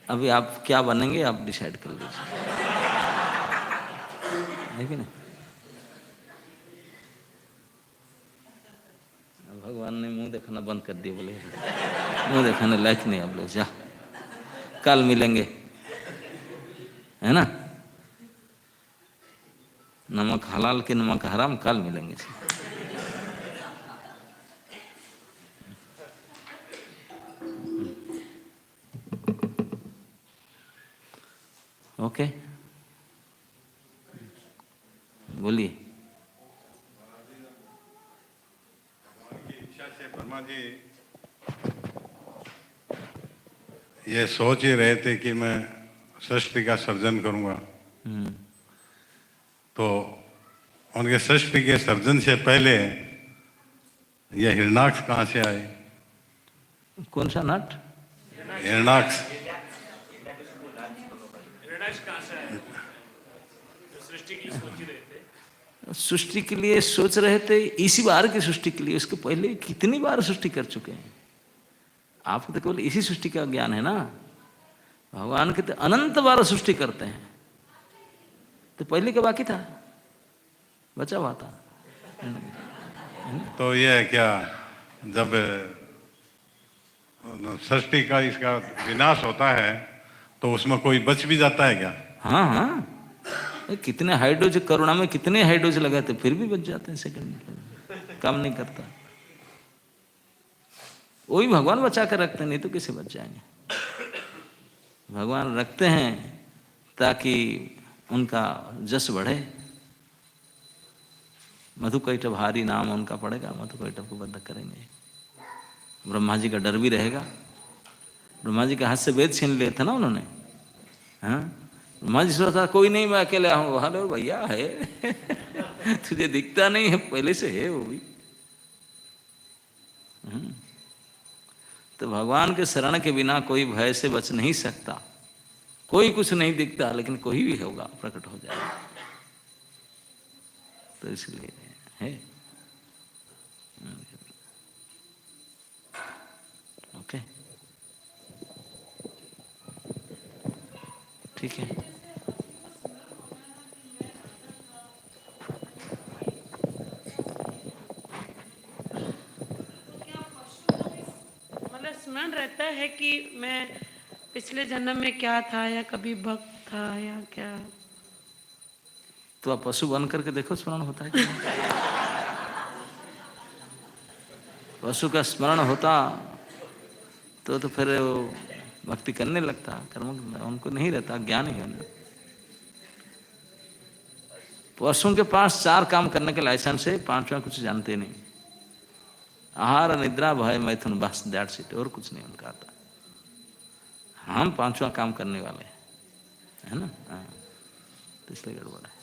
अभी आप क्या बनेंगे, आप डिसाइड कर लीजिए, है कि नहीं। भगवान ने मुंह देखना बंद कर दिया, बोले मुंह देखने लायक नहीं, अब लोग जा, कल मिलेंगे, है ना। नमक हलाल के नमक हराम, कल मिलेंगे। ओके, बोलिए। इच्छा से ब्रह्मा जी ये सोच ही रहे थे कि मैं सृष्टि का सर्जन करूंगा। तो उनके सृष्टि के सर्जन से पहले ये हिरणाक्ष कहाँ से आए? कौन सा नट? हिरणाक्ष। कहाँ से आया? जो सृष्टि की सोच ही रहे थे। सृष्टि के लिए सोच रहे थे, इसी बार की सृष्टि के लिए। उसके पहले कितनी बार सृष्टि कर चुके हैं। आपको तो केवल इसी सृष्टि का ज्ञान है ना। भगवान के तो अनंत बार सृष्टि करते हैं, तो पहले क्या बाकी था, बचा हुआ था। तो ये क्या, जब सृष्टि का इसका विनाश होता है तो उसमें कोई बच भी जाता है क्या? हाँ हाँ, कितने हाइड्रोज, करुणा में कितने हाइड्रोज लगाते, फिर भी बच जाते हैं, सेकंड काम नहीं करता। वही भगवान बचा कर रखते हैं, नहीं तो कैसे बच जाएंगे। भगवान रखते हैं ताकि उनका जस बढ़े। मधुकैटभारी नाम उनका पड़ेगा, मधुकैटभ को बंध करेंगे। ब्रह्मा जी का डर भी रहेगा। ब्रह्मा जी के हाथ से वेद छीन लिए थे ना उन्होंने। हाँ, ब्रह्मा जी सोचा कोई नहीं, मैं अकेले हूँ। हेलो भैया है तुझे दिखता नहीं है, पहले से है वो भी। तो भगवान के शरण के बिना कोई भय से बच नहीं सकता। कोई कुछ नहीं दिखता, लेकिन कोई भी होगा, प्रकट हो जाएगा। तो इसलिए है। ओके, ठीक है। मतलब स्मरण रहता है कि मैं पिछले जन्म में क्या था, या कभी भक्त था, या क्या? तो आप पशु बन करके देखो स्मरण होता है कि नहीं? पशु का स्मरण होता तो फिर वो भक्ति करने लगता। कर्म उनको नहीं रहता, ज्ञान ही है ना। पशुओं के पास 4 काम करने के लाइसेंस है, 5वां कुछ जानते नहीं। आहार, निद्रा, भय, मैथुन, बस दैट्स इट, और कुछ नहीं उनका आता। हम 5वां काम करने वाले हैं, है ना। हाँ, तो इसलिए गड़बड़ है।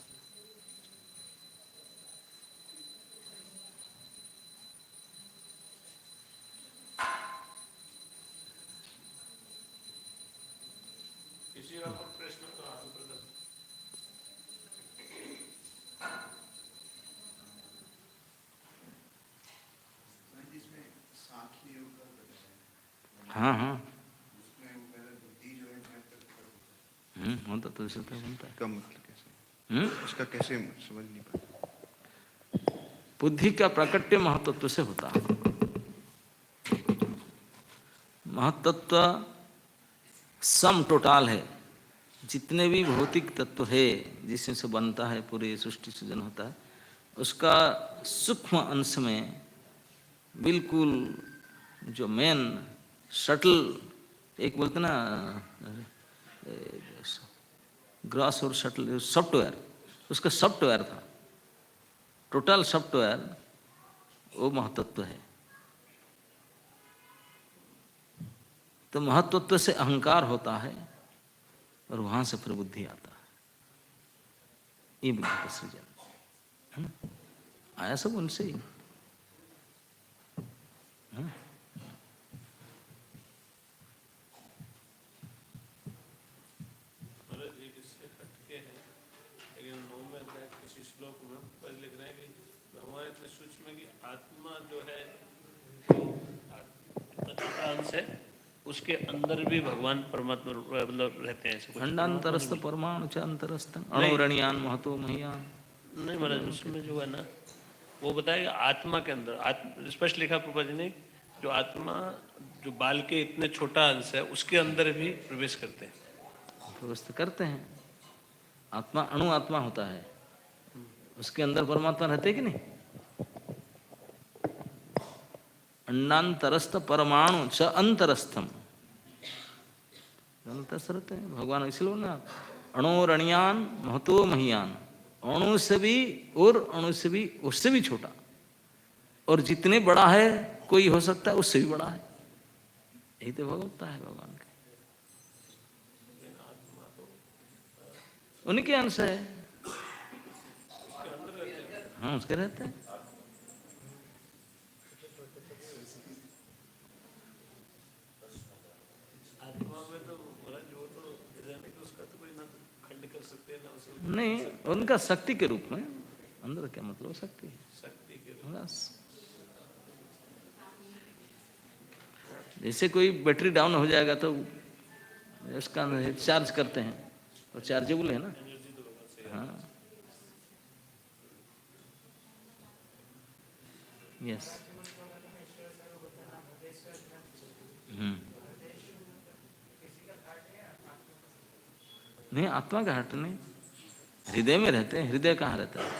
किसी का कोई प्रश्न तो हाथ ऊपर कर। हाँ हाँ, होता तो इससे तो बनता है। का मतलब कैसे, उसका कैसे समझ नहीं पाता। बुद्धि का प्रकट्य महतत्व से होता है। महतत्व सम टोटाल है। जितने भी भौतिक तत्व है जिसमें से बनता है पूरी सृष्टि सृजन होता है, उसका सूक्ष्म अंश में बिल्कुल जो मेन शटल, एक बोलते ना ग्रॉस और शटल, सॉफ्टवेयर, उसका सॉफ्टवेयर था, टोटल सॉफ्टवेयर, वो महतत्व है। तो महतत्व से अहंकार होता है और वहां से फिर बुद्धि आता है। ये बुद्धि का सृजन आया सब उनसे ही। इससे हटके है, लेकिन 9वें अध्याय किसी श्लोक में पर लिख रहे हैं कि भगवान इतने सूक्ष्म है कि आत्मा जो है छोटा अंश है, उसके अंदर भी भगवान परमात्मा मतलब रहते हैं। ऐसे कुछ खंडांतरस्थ परमाणु च अंतरस्थ अणुरणीयान महतो महियान। नहीं महाराज, उसमें जो है ना वो बताएगा आत्मा के अंदर, स्पष्ट लिखा प्रभा जी ने, जो आत्मा जो बाल के इतने छोटा अंश है उसके अंदर भी प्रवेश करते हैं। व्यवस्था करते हैं। आत्मा अणु आत्मा होता है, उसके अंदर परमात्मा रहते कि नहीं। अंडांतरस्थ परमाणु च अंतरस्थम, अंतरस्थ रहते हैं भगवान। इसलिए ना अणोरणियान महतो महियान, अणु से भी और अणु से भी उससे भी छोटा, और जितने बड़ा है कोई हो सकता है उससे भी बड़ा है। यही तो भगवत्ता है भगवान के, उनके अंश है। हाँ, उसके रहते हैं। आत्मा में तो महाराज वो तो जाने कि उसका तो कोई ना खंड कर सकते हैं ना उसे नहीं, उनका शक्ति के रूप में। अंदर क्या मतलब शक्ति है, शक्ति के बस। जैसे कोई बैटरी डाउन हो जाएगा तो उसका चार्ज करते हैं, और चार्जेबल है ना। हाँ, यस। नहीं, आत्मा का हट नहीं, हृदय में रहते हैं। हृदय कहाँ रहता है?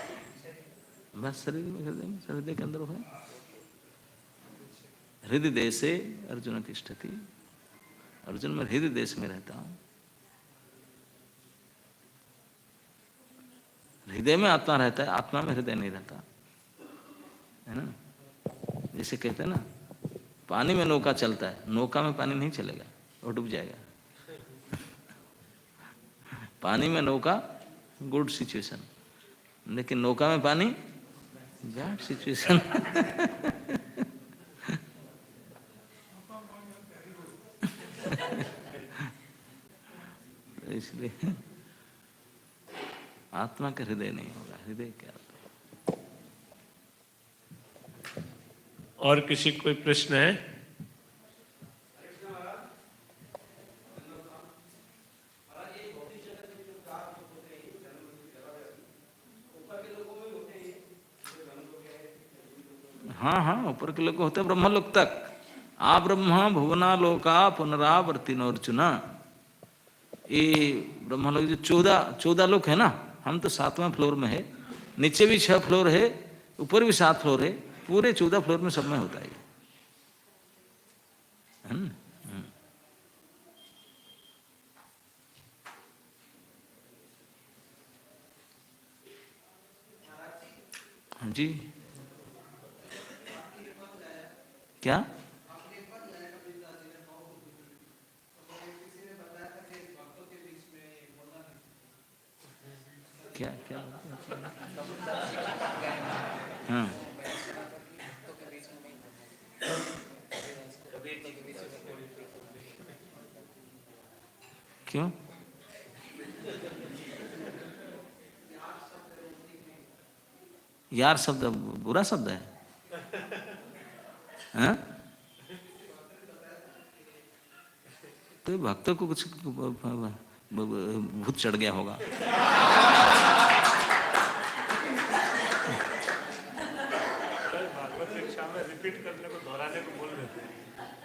बस शरीर में, हृदय में, हृदय के अंदर है। हृदय देश से अर्जुन तिष्ठति, अर्जुन में हृदय देश में रहता हूं। हृदय में आत्मा रहता है, आत्मा में हृदय नहीं रहता है ना। जैसे कहते हैं ना, पानी में नौका चलता है, नौका में पानी नहीं चलेगा, वो डूब जाएगा। पानी में नौका गुड सिचुएशन, लेकिन नौका में पानी बैड सिचुएशन। हृदय, आत्मा का हृदय नहीं होगा, हृदय क्या होता है? और किसी को कोई प्रश्न है? हाँ हाँ, ऊपर के लोग होते हैं ब्रह्मलोक तक। आ ब्रह्म भुवना लोका पुनरावर्तिनोर्जुना, ये ब्रह्मलोक जो 14 लोक है ना, हम तो 7वां फ्लोर में है, नीचे भी 6 फ्लोर है, ऊपर भी 7 फ्लोर है, पूरे 14 फ्लोर में सब में होता है। हाँ जी, क्या क्या क्या? हाँ, क्यों? यार शब्द बुरा शब्द है? हाँ? तो भक्तों को कुछ भूत चढ़ गया होगा। भागवत शिक्षा में रिपीट करने को, दोहराने को बोल देते हैं,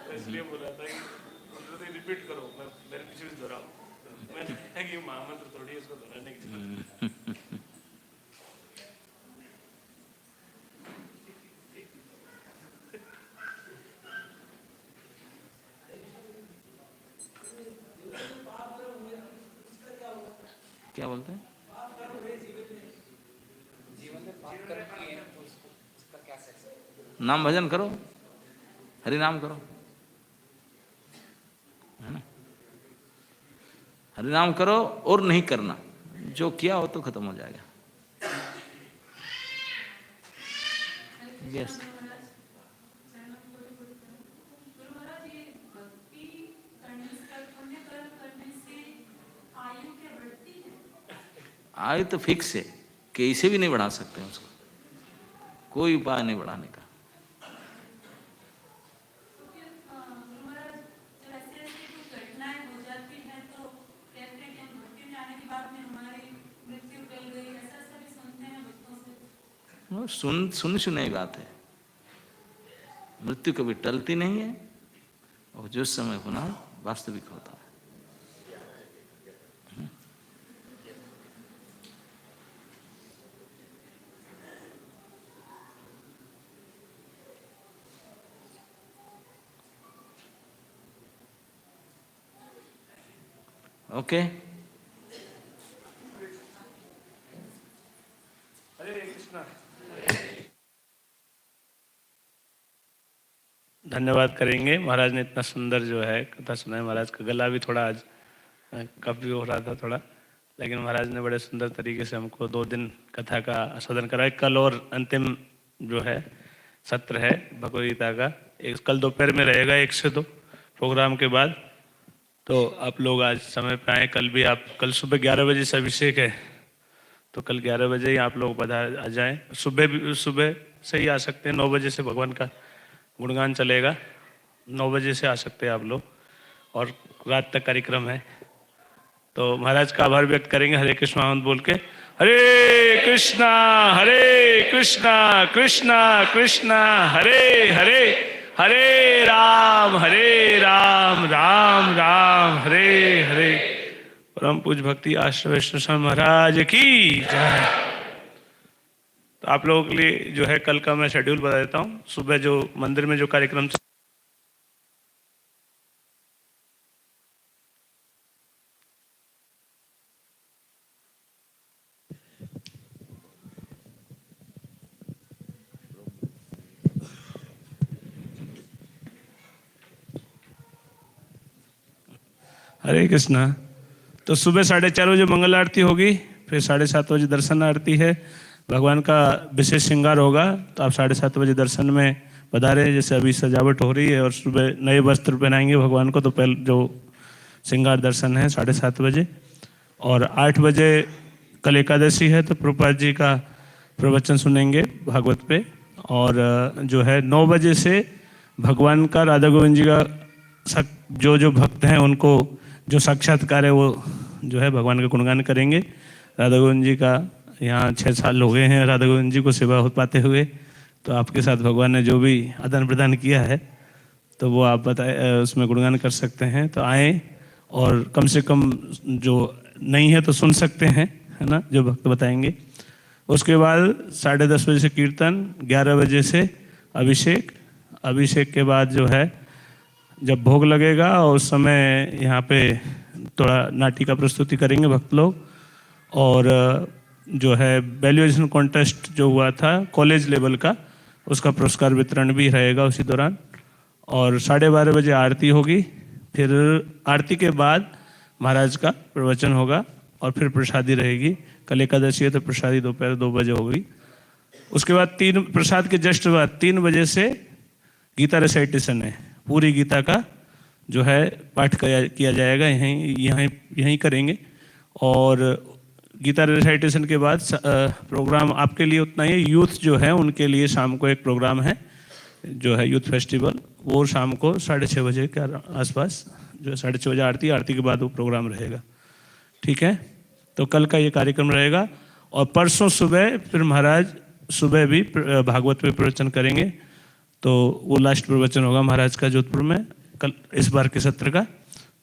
तो इसलिए बोला था कि रिपीट करो, मेरे पीछे भी दोहराओ। मैंने कहा कि महामंत्र थोड़ी इसको दोहराने की जरूरत है। क्या बोलते हैं? नाम भजन करो, हरि नाम करो, है ना? हरि नाम करो और नहीं करना, जो किया हो तो खत्म हो जाएगा। यस, आयु तो फिक्स है, कैसे भी नहीं बढ़ा सकते उसको, कोई उपाय नहीं बढ़ाने का। सुन सुनाई बात है, मृत्यु कभी टलती नहीं है, और जो समय होना वास्तविक होता है। ओके, हरे कृष्णा। धन्यवाद करेंगे, महाराज ने इतना सुंदर जो है कथा सुनाई। महाराज का गला भी थोड़ा आज कफ भी हो रहा था थोड़ा, लेकिन महाराज ने बड़े सुंदर तरीके से हमको 2 दिन कथा का आस्वादन कराया। कल और अंतिम जो है सत्र है भगवद गीता का, एक कल दोपहर में रहेगा 1 से 2 प्रोग्राम के बाद। तो आप लोग आज समय पे आए, कल भी आप, कल सुबह 11 बजे से अभिषेक है, तो कल 11 बजे ही आप लोग पधार आ जाएं। सुबह से ही आ सकते हैं, 9 बजे से भगवान का गुणगान चलेगा, 9 बजे से आ सकते हैं आप लोग, और रात तक कार्यक्रम है। तो महाराज का आभार व्यक्त करेंगे हरे कृष्णा महामंत्र बोल के। हरे कृष्णा कृष्णा कृष्णा हरे हरे, हरे राम राम राम हरे हरे। परम पूज्य भक्ति आश्रम वैष्णव स्वामी महाराज की जय। तो आप लोगों के लिए जो है कल का मैं शेड्यूल बता देता हूँ। सुबह जो मंदिर में जो कार्यक्रम हरे कृष्णा। तो सुबह 4:30 बजे मंगल आरती होगी, फिर 7:30 बजे दर्शन आरती है, भगवान का विशेष श्रृंगार होगा। तो आप 7:30 बजे दर्शन में पधारे, जैसे अभी सजावट हो रही है, और सुबह नए वस्त्र पहनाएंगे भगवान को, तो पहले जो श्रृंगार दर्शन है 7:30 बजे। और 8 बजे कल एकादशी है तो प्रभुपाद जी का प्रवचन सुनेंगे भागवत पे। और जो है 9 बजे से भगवान का, राधा गोविंद जी का जो भक्त हैं उनको जो साक्षात्कार है वो जो है भगवान का गुणगान करेंगे। राधा गोविंद जी का यहाँ 6 साल हो गए हैं राधा गोविंद जी को सेवा हो पाते हुए, तो आपके साथ भगवान ने जो भी आदान प्रदान किया है तो वो आप बताए उसमें गुणगान कर सकते हैं। तो आए और कम से कम जो नहीं है तो सुन सकते हैं, है ना, जो भक्त बताएंगे। उसके बाद 10:30 बजे से कीर्तन, 11 बजे से अभिषेक। अभिषेक के बाद जो है जब भोग लगेगा और उस समय यहाँ पे थोड़ा नाटिका प्रस्तुति करेंगे भक्त लोग। और जो है वैल्यूएशन कॉन्टेस्ट जो हुआ था कॉलेज लेवल का, उसका पुरस्कार वितरण भी रहेगा उसी दौरान। और 12:30 बजे आरती होगी। फिर आरती के बाद महाराज का प्रवचन होगा और फिर प्रसादी रहेगी। कल एकादशी है तो प्रसादी दोपहर 2 बजे होगी। उसके बाद प्रसाद के जस्ट बाद 3 बजे से गीता रेसाइटेशन है। पूरी गीता का जो है पाठ किया जाएगा, यहीं करेंगे। और गीता रेसाइटेशन के बाद प्रोग्राम आपके लिए उतना ही। यूथ जो है उनके लिए शाम को एक प्रोग्राम है जो है यूथ फेस्टिवल, वो शाम को 6:30 बजे के आसपास जो है 6:30 बजे आरती के बाद वो प्रोग्राम रहेगा। ठीक है, तो कल का ये कार्यक्रम रहेगा। और परसों सुबह फिर महाराज सुबह भी भागवत में प्रवचन करेंगे। तो वो लास्ट प्रवचन होगा महाराज का जोधपुर में कल इस बार के सत्र का।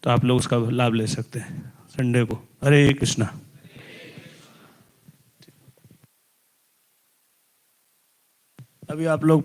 तो आप लोग उसका लाभ ले सकते हैं संडे को। हरे कृष्णा। अभी आप लोग